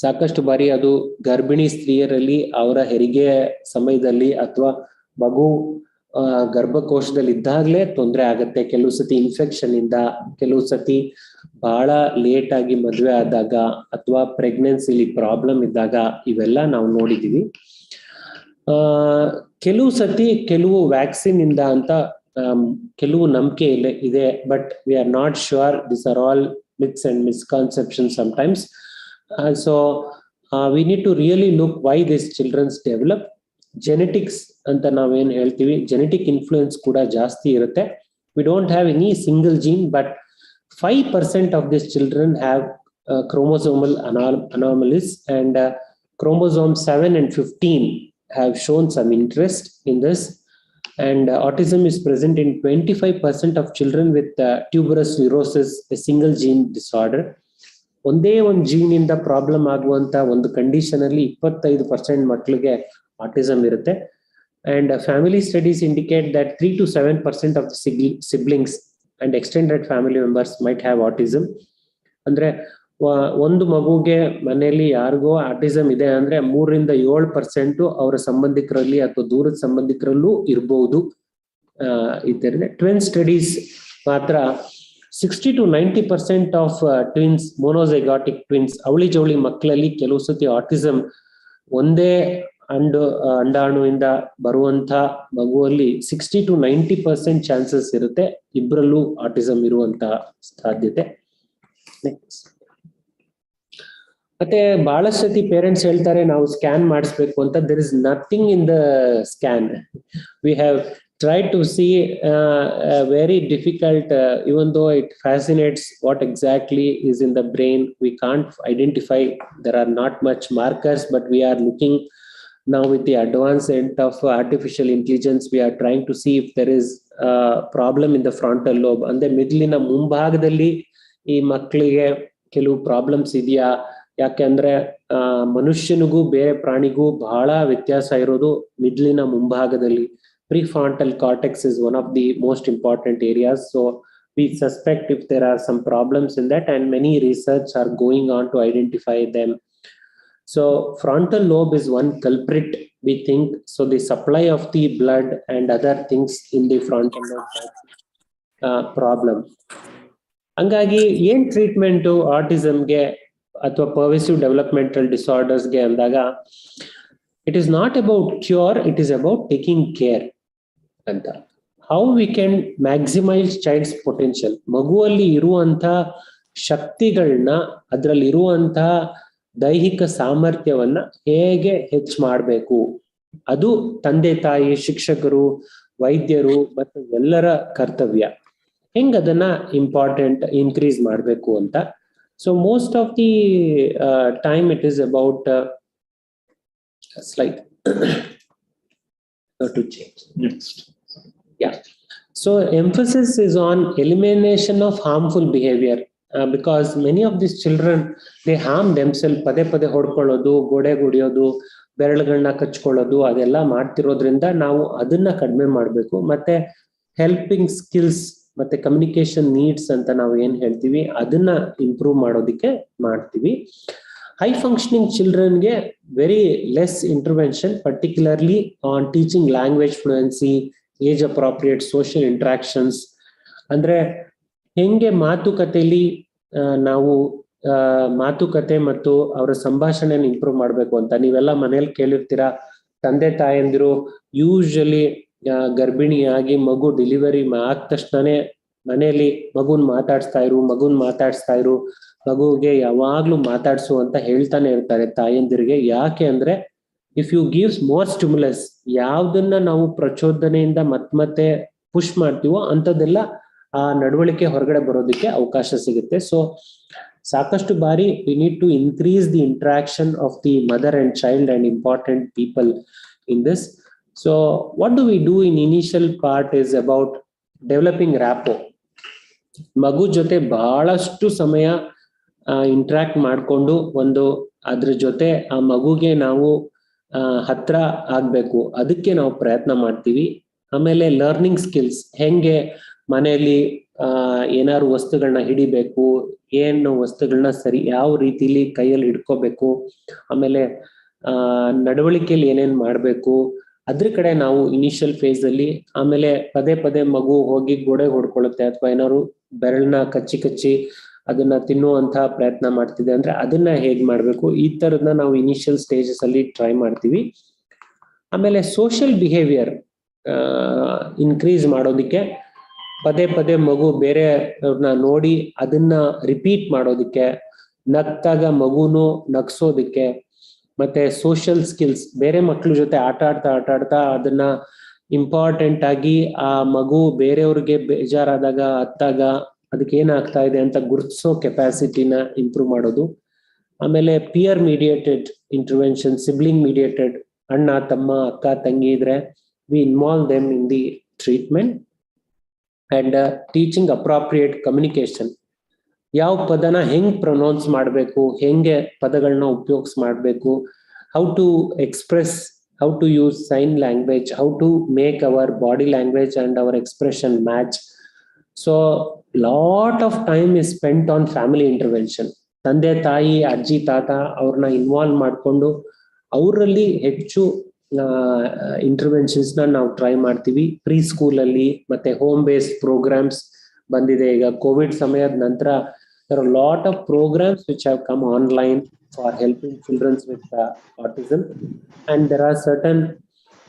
ಸಾಕಷ್ಟು ಬಾರಿ ಅದು ಗರ್ಭಿಣಿ ಸ್ತ್ರೀಯರಲ್ಲಿ ಅವರ ಹೆರಿಗೆ ಸಮಯದಲ್ಲಿ ಅಥವಾ ಮಗು ಗರ್ಭಕೋಶದಲ್ಲಿ ಇದ್ದಾಗಲೇ ತೊಂದರೆ ಆಗತ್ತೆ. ಕೆಲವು ಸತಿ ಇನ್ಫೆಕ್ಷನ್ ಇಂದ, ಕೆಲವು ಸತಿ ಬಹಳ ಲೇಟ್ ಆಗಿ ಮದುವೆ ಆದಾಗ ಅಥವಾ ಪ್ರೆಗ್ನೆನ್ಸಿಲಿ ಪ್ರಾಬ್ಲಮ್ ಇದ್ದಾಗ ಇವೆಲ್ಲ ನಾವು ನೋಡಿದೀವಿ. ಕೆಲವು ಸತಿ ಕೆಲವು ವ್ಯಾಕ್ಸಿನ್ ಇಂದ ಅಂತ ಕೆಲವು ನಂಬಿಕೆ ಇದೆ, but we are not sure. This are all myths and misconception sometimes. So we need to really look why this childrens develop. Genetics ಅಂತ ನಾವೇನ್ ಹೇಳ್ತೀವಿ, ಜೆನೆಟಿಕ್ ಇನ್ಫ್ಲೂಯೆನ್ಸ್ ಕೂಡ ಜಾಸ್ತಿ ಇರುತ್ತೆ. We don't have any single gene, but 5% of these children have chromosomal anomalies, and chromosome 7 and 15 have shown some interest in this. And autism is present in 25% of children with tuberous sclerosis, a single gene disorder. ಒಂದೇ ಒಂದು gene ಇಂದ problem ಆಗುವಂತ ಒಂದು condition ಅಲ್ಲಿ 25% ಮಕ್ಕಳಿಗೆ autism ಇರುತ್ತೆ. And family studies indicate that 3 to 7% of the siblings and extended family members might have autism. ಅಂದ್ರೆ ಒಂದು ಮಗುಗೆ ಮನೆಯಲ್ಲಿ ಯಾರಿಗೋ ಆಟಿಸಮ್ ಇದೆ ಅಂದ್ರೆ 3ರಿಂದ 7% ಅವರ ಸಂಬಂಧಿಕರಲ್ಲಿ ಅಥವಾ ದೂರದ ಸಂಬಂಧಿಕರಲ್ಲೂ ಇರಬಹುದು. ಇದರಿಂದ ಟ್ವಿನ್ ಸ್ಟಡೀಸ್ ಮಾತ್ರ 60 to 90% ಆಫ್ ಟ್ವಿನ್ಸ್, ಮೊನೋಜೈಗಾಟಿಕ್ ಟ್ವಿನ್ಸ್, ಅವಳಿ ಜವಳಿ ಮಕ್ಕಳಲ್ಲಿ ಕೆಲವು ಸತಿ ಆಟಿಸಮ್ ಒಂದೇ ಅಂಡಾಣುವಿಂದ ಬರುವಂತ ಮಗುವಲ್ಲಿ 60 to 90% ಚಾನ್ಸಸ್ ಇರುತ್ತೆ ಇಬ್ಬರಲ್ಲೂ ಆಟಿಸಮ್ ಇರುವಂತ ಸಾಧ್ಯತೆ. ಮತ್ತೆ ಬಹಳಷ್ಟು ಸತಿ ಪೇರೆಂಟ್ಸ್ ಹೇಳ್ತಾರೆ ನಾವು ಸ್ಕ್ಯಾನ್ ಮಾಡಿಸ್ಬೇಕು ಅಂತ. There is nothing in the scan. We have tried to see very difficult, even though it fascinates what exactly is in the brain, we can't identify. There are not much markers, but we are looking now with the advancement of artificial intelligence. We are trying to see if there is a problem in the frontal lobe, ಅಂದ್ರೆ ಮಿದ್ಲಿನ ಮುಂಭಾಗದಲ್ಲಿ ಈ ಮಕ್ಕಳಿಗೆ ಕೆಲವು problems ಇದೆಯಾ. ಯಾಕೆಂದ್ರೆ ಮನುಷ್ಯನಿಗೂ ಬೇರೆ ಪ್ರಾಣಿಗೂ ಬಹಳ ವ್ಯತ್ಯಾಸ ಇರೋದು ಮಿದ್ಲಿನ ಮುಂಭಾಗದಲ್ಲಿ. Prefrontal cortex is one of the most important areas. So we suspect if there are some problems in that, and many research are going on to identify them. So frontal lobe is one culprit, we think. So the supply of the blood and other things in the frontal lobe problem. ಹಂಗಾಗಿ ಏನ್ treatment ಆಟಿಸಮ್ಗೆ ಅಥವಾ ಪರ್ವಿಸಿವ್ developmental ಡಿಸಾರ್ಡರ್ಸ್ಗೆ ಅಂದಾಗ, it is not about cure, it is about taking care ಅಂತ. How we can maximise child's potential. ಮಗುವಲ್ಲಿ ಇರುವಂತ ಶಕ್ತಿಗಳನ್ನ, ಅದರಲ್ಲಿ ಇರುವಂತ ದೈಹಿಕ ಸಾಮರ್ಥ್ಯವನ್ನ ಹೇಗೆ ಹೆಚ್ಚು ಮಾಡಬೇಕು, ಅದು ತಂದೆ ತಾಯಿ, ಶಿಕ್ಷಕರು, ವೈದ್ಯರು ಮತ್ತು ಎಲ್ಲರ ಕರ್ತವ್ಯ. ಹೆಂಗ್ ಅದನ್ನ ಇನ್ಕ್ರೀಸ್ ಮಾಡಬೇಕು ಅಂತ. So most of the time it is about slide to change. Next. Yeah. So emphasis is on elimination of harmful behavior, because many of these children, they harm themselves. ಪದೇ ಪದೇ ಹೊಡ್ಕೊಳ್ಳೋದು, ಗೋಡೆ ಗುಡಿಯೋದು, ಬೆರಳುಗಳನ್ನ ಕಚ್ಕೊಳ್ಳೋದು ಅದೆಲ್ಲ ಮಾಡ್ತಿರೋದ್ರಿಂದ ನಾವು ಅದನ್ನ ಕಡಿಮೆ ಮಾಡಬೇಕು. ಮತ್ತೆ ಹೆಲ್ಪಿಂಗ್ ಸ್ಕಿಲ್ಸ್ ಮತ್ತೆ ಕಮ್ಯುನಿಕೇಶನ್ ನೀಡ್ಸ್ ಅಂತ ನಾವು ಏನ್ ಹೇಳ್ತೀವಿ ಅದನ್ನ ಇಂಪ್ರೂವ್ ಮಾಡೋದಿಕ್ಕೆ ಮಾಡ್ತೀವಿ. High functioning children get very less intervention, particularly on teaching language fluency, age appropriate social interactions. ಅಂದ್ರೆ ಹೆಂಗೆ ಮಾತುಕತೆಯಲ್ಲಿ ನಾವು ಮಾತುಕತೆ ಮತ್ತು ಅವರ ಸಂಭಾಷಣೆಯನ್ನು ಇಂಪ್ರೂವ್ ಮಾಡಬೇಕು ಅಂತ. ನೀವೆಲ್ಲ ಮನೇಲಿ ಕೇಳಿರ್ತೀರಾ, ತಂದೆ ತಾಯಂದಿರು ಯೂಶಲಿ ಗರ್ಭಿಣಿಯಾಗಿ ಮಗು ಡೆಲಿವರಿ ಆದ ತಕ್ಷಣನೇ ಮನೆಯಲ್ಲಿ ಮಗುನ್ ಮಾತಾಡಿಸ್ತಾ ಇರು, ಮಗುಗೆ ಯಾವಾಗ್ಲೂ ಮಾತಾಡ್ಸು ಅಂತ ಹೇಳ್ತಾನೆ ಇರ್ತಾರೆ ತಾಯಂದಿರಿಗೆ. ಯಾಕೆ ಅಂದ್ರೆ if you gives more stimulus, ಯಾವ್ದನ್ನ ನಾವು ಪ್ರಚೋದನೆಯಿಂದ ಮತ್ತೆ ಪುಷ್ ಮಾಡ್ತೀವೋ ಅಂಥದ್ದೆಲ್ಲ ಆ ನಡವಳಿಕೆ ಹೊರಗಡೆ ಬರೋದಕ್ಕೆ ಅವಕಾಶ ಸಿಗುತ್ತೆ. ಸೊ ಸಾಕಷ್ಟು ಬಾರಿ we need to increase the interaction of the mother and child and important people in this. So what do we do in initial part is about developing rapport. ಮಗು ಜೊತೆ ಬಹಳಷ್ಟು ಸಮಯ ಇಂಟ್ರಾಕ್ಟ್ ಮಾಡಿಕೊಂಡು ಅದ್ರ ಜೊತೆ ಆ ಮಗುಗೆ ನಾವು ಹತ್ರ ಆಗ್ಬೇಕು, ಅದಕ್ಕೆ ನಾವು ಪ್ರಯತ್ನ ಮಾಡ್ತೀವಿ. ಆಮೇಲೆ ಲರ್ನಿಂಗ್ ಸ್ಕಿಲ್ಸ್, ಹೆಂಗೆ ಮನೆಯಲ್ಲಿ ಏನಾದ್ರು ವಸ್ತುಗಳನ್ನ ಹಿಡಿಬೇಕು, ಏನು ವಸ್ತುಗಳನ್ನ ಯಾವ ರೀತಿಲಿ ಕೈಯಲ್ಲಿ ಹಿಡ್ಕೋಬೇಕು, ಆಮೇಲೆ ನಡವಳಿಕೆಯಲ್ಲಿ ಏನೇನ್ ಮಾಡ್ಬೇಕು, ಅದ್ರ ಕಡೆ ನಾವು ಇನಿಷಿಯಲ್ ಫೇಸ್ ಅಲ್ಲಿ. ಆಮೇಲೆ ಪದೇ ಪದೇ ಮಗು ಹೋಗಿ ಗೋಡೆ ಹೊಡ್ಕೊಳ್ಳುತ್ತೆ ಅಥವಾ ಏನಾದ್ರು ಬೆರಳನ್ನ ಕಚ್ಚಿ ಅದನ್ನ ತಿನ್ನುವಂತಹ ಪ್ರಯತ್ನ ಮಾಡ್ತಿದೆ ಅಂದ್ರೆ ಅದನ್ನ ಹೇಗ್ ಮಾಡ್ಬೇಕು, ಈ ತರದನ್ನ ನಾವು ಇನಿಷಿಯಲ್ ಸ್ಟೇಜಸ್ ಅಲ್ಲಿ ಟ್ರೈ ಮಾಡ್ತೀವಿ. ಆಮೇಲೆ ಸೋಷಿಯಲ್ ಬಿಹೇವಿಯರ್ ಇನ್ಕ್ರೀಸ್ ಮಾಡೋದಿಕ್ಕೆ ಪದೇ ಪದೇ ಮಗು ಬೇರೆಯವ್ರನ್ನ ನೋಡಿ ಅದನ್ನ ರಿಪೀಟ್ ಮಾಡೋದಿಕ್ಕೆ, ನಗ್ತಾಗ ಮಗುನು ನಗ್ಸೋದಿಕ್ಕೆ, ಮತ್ತೆ ಸೋಷಿಯಲ್ ಸ್ಕಿಲ್ಸ್, ಬೇರೆ ಮಕ್ಳ ಜೊತೆ ಆಟ ಆಡ್ತಾ ಅದನ್ನ ಇಂಪಾರ್ಟೆಂಟ್ ಆಗಿ ಆ ಮಗು ಬೇರೆಯವ್ರಿಗೆ ಬೇಜಾರಾದಾಗ ಅತ್ತಾಗ ಅದಕ್ಕೆ ಏನಾಗ್ತಾ ಇದೆ ಅಂತ ಗುರುತಿಸೋ ಕೆಪಾಸಿಟಿನ ಇಂಪ್ರೂವ್ ಮಾಡೋದು. ಆಮೇಲೆ peer mediated intervention, sibling mediated, ಅಣ್ಣ ತಮ್ಮ ಅಕ್ಕ ತಂಗಿ ಇದ್ರೆ we involve them in the treatment. And teaching appropriate communication, ಯಾವ ಪದನ ಹೆಂಗ್ ಪ್ರೊನೌನ್ಸ್ ಮಾಡಬೇಕು, ಹೆಂಗೆ ಪದಗಳನ್ನ ಉಪಯೋಗಿಸ್ ಮಾಡಬೇಕು, how to express, how to use sign language, how to make our body language and our expression match. So lot of time is spent on family intervention. ತಂದೆ ತಾಯಿ ಅಜ್ಜಿ ತಾತ ಅವ್ರನ್ನ ಇನ್ವಾಲ್ವ್ ಮಾಡಿಕೊಂಡು ಅವರಲ್ಲಿ ಹೆಚ್ಚು ಇಂಟರ್ವೆನ್ಷನ್ಸ್ ನಾವು ಟ್ರೈ ಮಾಡ್ತೀವಿ. ಪ್ರೀ ಸ್ಕೂಲ್ ಅಲ್ಲಿ ಮತ್ತೆ ಹೋಮ್ ಬೇಸ್ಡ್ ಪ್ರೋಗ್ರಾಮ್ಸ್ ಬಂದಿದೆ. ಈಗ ಕೋವಿಡ್ ಸಮಯದ ನಂತರ there are a lot of programs which have come online for helping children with autism, and there are certain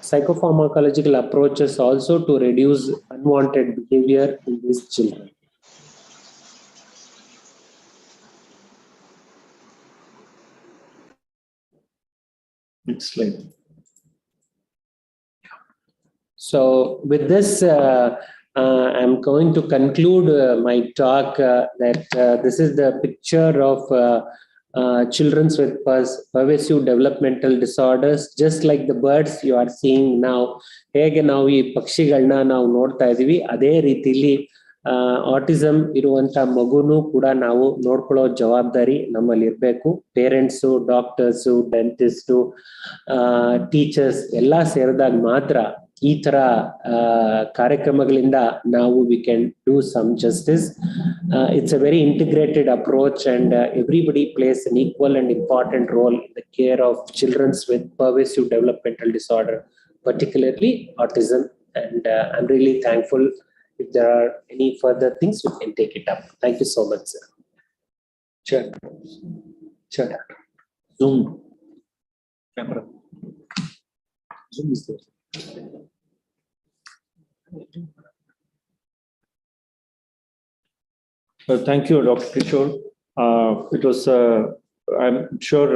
psychopharmacological approaches also to reduce unwanted behavior in these children. Next slide. So with this, I'm going to conclude my talk that this is the picture of children with pervasive developmental disorders, just like the birds you are seeing now. ಹೇಗೆ ನಾವು ಈ ಪಕ್ಷಿಗಳನ್ನ ನಾವು ನೋಡ್ತಾ ಇದೀವಿ, ಅದೇ ರೀತಿಲಿ autism ಇರುವಂತ ಮಗುನು ಕೂಡ ನಾವು ನೋಡ್ಕೊಳ್ಳೋ ಜವಾಬ್ದಾರಿ ನಮ್ಮಲ್ಲಿ ಇರ್ಬೇಕು. ಪೇರೆಂಟ್ಸು, ಡಾಕ್ಟರ್ಸು, ಡೆಂಟಿಸ್ಟು, ಟೀಚರ್ಸ್ ಎಲ್ಲ ಸೇರಿದಾಗ ಮಾತ್ರ ಈ ತರ ಕಾರ್ಯಕ್ರಮಗಳಿಂದ ನಾವು we can do some justice. It's a very integrated approach and everybody plays an equal and important role in the care of childrens with pervasive developmental disorder, particularly autism. And I'm really thankful. If there are any further things, we can take it up. Thank you so much, sir. Sure. Zoom. Camera. Zoom is there. Thank you, Dr. Kishore. It was, I'm sure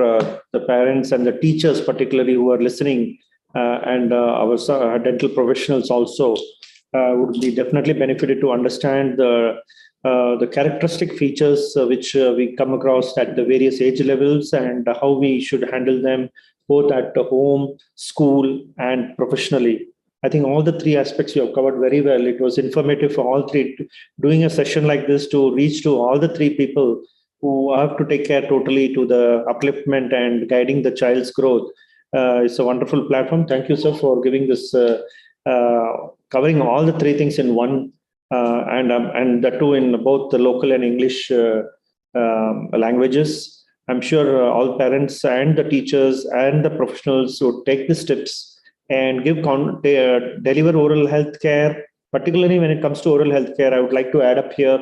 the parents and the teachers particularly who are listening and our dental professionals also would be definitely benefited to understand the characteristic features which we come across at the various age levels and how we should handle them both at home, school, and professionally. I think all the three aspects you have covered very well. It was informative for all three. Doing a session like this to reach to all the three people who have to take care totally to the upliftment and guiding the child's growth. It's a wonderful platform. Thank you, sir, for giving this, covering all the three things in one, and that too in both the local and English languages. I'm sure all parents and the teachers and the professionals would take the steps and deliver oral health care, particularly when it comes to oral health care. I would like to add up here,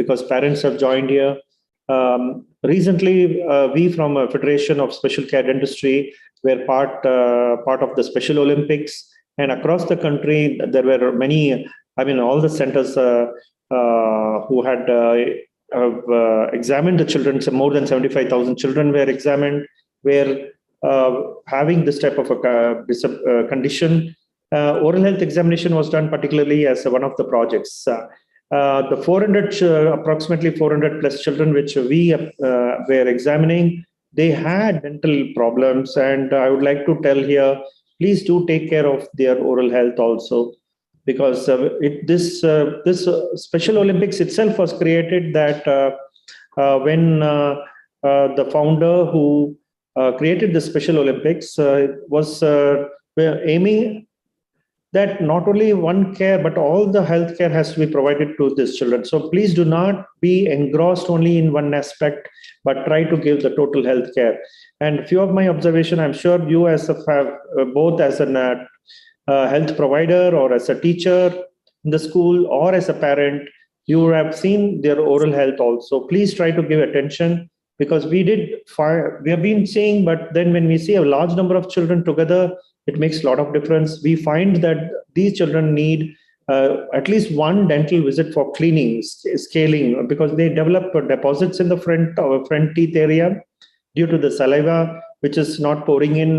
because parents have joined here. Recently, we from a Federation of Special Care Dentistry were part of the Special Olympics, and across the country there were many. I mean, all the centers who had examined the children. So more than 75,000 children were examined, were having this type of a condition. oral health examination was done particularly as one of the projects. The 400, approximately 400 plus children which we were examining, they had dental problems, and I would like to tell here, please do take care of their oral health also, because this Special Olympics itself was created that when the founder who created the Special Olympics was aiming that not only one care, but all the health care has to be provided to these children. So please do not be engrossed only in one aspect, but try to give the total health care. And few of my observation, I'm sure you as both as a health provider or as a teacher in the school or as a parent, you have seen their oral health also. Please try to give attention, because we have been saying, but then when we see a large number of children together, it makes a lot of difference. We find that these children need at least one dental visit for cleaning, scaling, because they develop deposits in the front teeth area due to the saliva, which is not pouring in,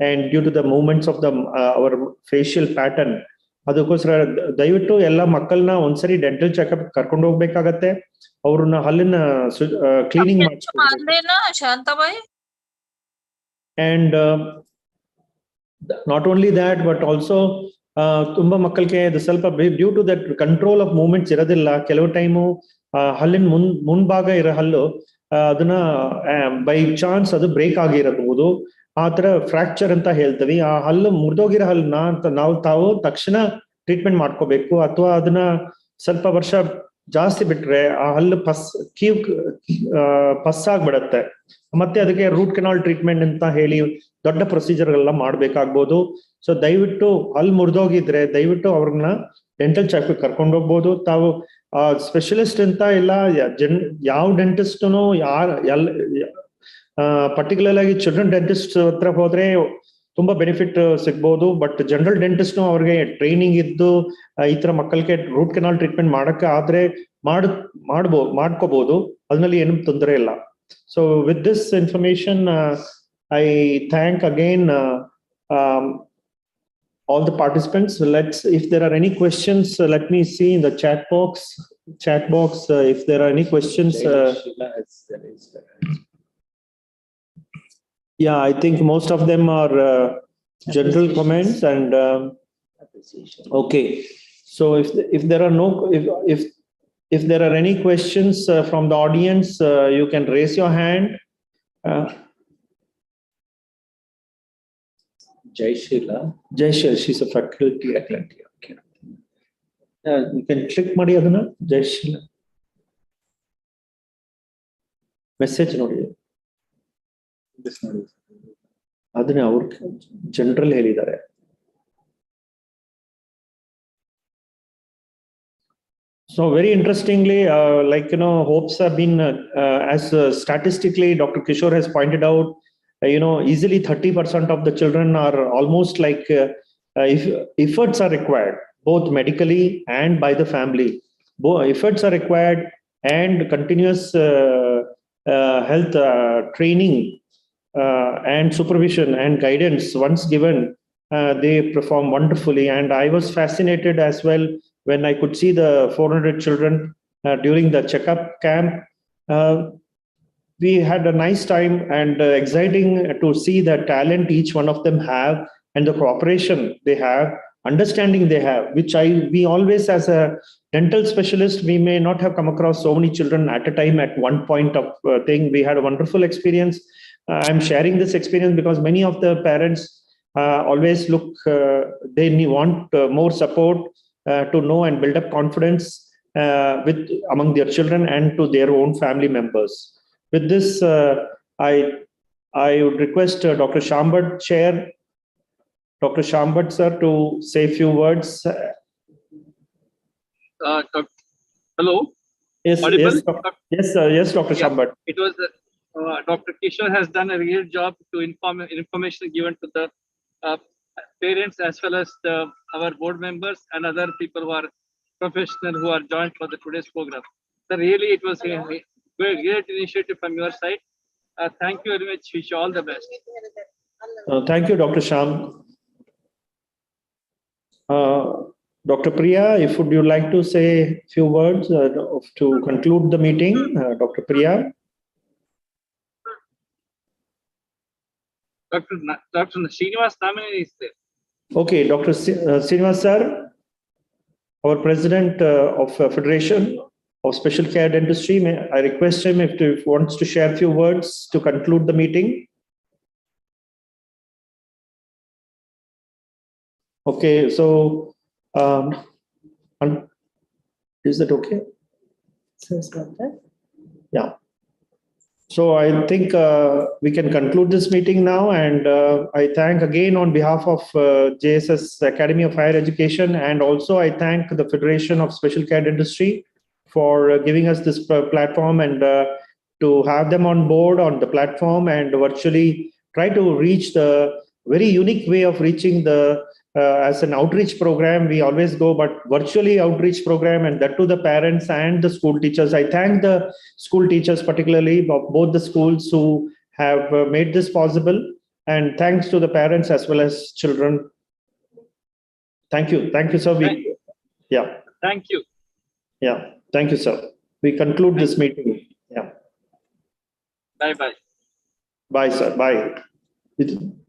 and due to the movements of our facial pattern. ಅದಕ್ಕೋಸ್ಕರ ದಯವಿಟ್ಟು ಎಲ್ಲ ಮಕ್ಕಳನ್ನ ಒಂದ್ಸರಿ dental checkup ಕರ್ಕೊಂಡು ಹೋಗ್ಬೇಕಾಗತ್ತೆ. ಅವ್ರನ್ನ ಹಲ್ಲಿನ cleaning ಮಾಡಿಸ್ಬೇಕು. And not only that, but also ತುಂಬಾ ಮಕ್ಕಳಿಗೆ ಅದು ಸ್ವಲ್ಪ due to that control of movements ಇರೋದಿಲ್ಲ. ಕೆಲವು ಟೈಮು ಹಲ್ಲಿನ ಮುಂಭಾಗ ಇರೋ ಹಲ್ಲು ಅದನ್ನ ಬೈ ಚಾನ್ಸ್ ಅದು ಬ್ರೇಕ್ ಆಗಿರಬಹುದು. ಆ ತರ ಫ್ರಾಕ್ಚರ್ ಅಂತ ಹೇಳ್ತೀವಿ. ಆ ಹಲ್ಲು ಮುರಿದೋಗಿರೋ ಹಲ್ಲನ್ನ ತಾವು ತಕ್ಷಣ ಟ್ರೀಟ್ಮೆಂಟ್ ಮಾಡ್ಕೋಬೇಕು, ಅಥವಾ ಅದನ್ನ ಸ್ವಲ್ಪ ವರ್ಷ ಜಾಸ್ತಿ ಬಿಟ್ರೆ ಆ ಹಲ್ಲು ಪಸ್ಸಾಗ್ಬಿಡತ್ತೆ. ಮತ್ತೆ ಅದಕ್ಕೆ ರೂಟ್ ಕೆನಾಲ್ ಟ್ರೀಟ್ಮೆಂಟ್ ಅಂತ ಹೇಳಿ ದೊಡ್ಡ ಪ್ರೊಸೀಜರ್ ಎಲ್ಲ ಮಾಡ್ಬೇಕಾಗ್ಬೋದು. ಸೊ ದಯವಿಟ್ಟು ಹಲ್ಲು ಮುರಿದೋಗಿದ್ರೆ ದಯವಿಟ್ಟು ಅವ್ರನ್ನ ಡೆಂಟಲ್ ಚೆಕಪ್ ಕರ್ಕೊಂಡು ಹೋಗ್ಬೋದು. ತಾವು ಸ್ಪೆಷಲಿಸ್ಟ್ ಅಂತ ಇಲ್ಲ, ಯಾವ ಡೆಂಟಿಸ್ಟ್ನು ಪರ್ಟಿಕ್ಯುಲರ್ ಆಗಿ ಚಿಲ್ಡ್ರನ್ ಡೆಂಟಿಸ್ಟ್ ಹತ್ರ ಹೋದ್ರೆ ತುಂಬಾ ಬೆನಿಫಿಟ್ ಸಿಗ್ಬೋದು. ಬಟ್ ಜನರಲ್ ಡೆಂಟಿಸ್ಟ್ ಅವ್ರಿಗೆ ಟ್ರೈನಿಂಗ್ ಇದ್ದು ಈ ತರ ಮಕ್ಕಳಿಗೆ ರೂಟ್ ಕೆನಾಲ್ ಟ್ರೀಟ್ಮೆಂಟ್ ಮಾಡಕ್ಕೆ ಆದ್ರೆ ಮಾಡ್ಕೋಬಹುದು, ಅದ್ರಲ್ಲಿ ಏನು ತೊಂದರೆ ಇಲ್ಲ. So with this information I thank again all the participants. If there are any questions, let me see in the chat box. If there are any questions. Yeah, I think most of them are general comments and okay. So if there are if there are any questions from the audience, you can raise your hand. Jai Sheila, she's a faculty athlete. Okay. You can click ಮಾಡಿ ಅದನ್ನ. Jai Sheila message ನೋಡಿ, ಅದನ್ನ ಅವ್ರ general ಹೇಳಿದ್ದಾರೆ. So very interestingly, hopes have been, as statistically Dr. Kishore has pointed out, easily 30% of the children are almost like if efforts are required, both medically and by the family. Both efforts are required, and continuous health training and supervision and guidance once given, they perform wonderfully. And I was fascinated as well when I could see the 400 children during the checkup camp. We had a nice time and exciting to see the talent each one of them have, and the cooperation they have, understanding they have, which we always, as a dental specialist, we may not have come across so many children at a time at one point of thing. We had a wonderful experience. I'm sharing this experience because many of the parents always look, they want more support to know and build up confidence among their children and to their own family members. With this, I would request Dr. Shambat, Chair, Dr. Shambat, sir, to say a few words. Hello. Yes, audible? Yes, Dr. Shambat. It was Dr. Kishore has done a real job to information given to the parents as well as our board members and other people who are professional who are joined for the today's program. So really, it was a great initiative from your side. Thank you very much. Wish you all the best. Thank you, Dr. Sham. Dr. Priya, if would you like to say a few words to conclude the meeting, Dr. Priya? Dr. Srinivas Namineni is there. Okay, Dr. Srinivas sir, our president of Federation of Special Care Dentistry, I request him if he wants to share a few words to conclude the meeting. Okay, so is that okay? Yeah. So I think we can conclude this meeting now, and I thank again on behalf of JSS Academy of Higher Education, and also I thank the Federation of Special Care Dentistry for giving us this platform, and to have them on board on the platform and virtually try to reach the very unique way of reaching the as an outreach program. We always go, but virtually outreach program, and that to the parents and the school teachers. I thank the school teachers, particularly of both the schools, who have made this possible. And thanks to the parents as well as children. Thank you. Thank you, sir. Yeah. Thank you. Yeah. Thank you, sir. We conclude this meeting. Yeah. Bye-bye. Bye, sir. Bye.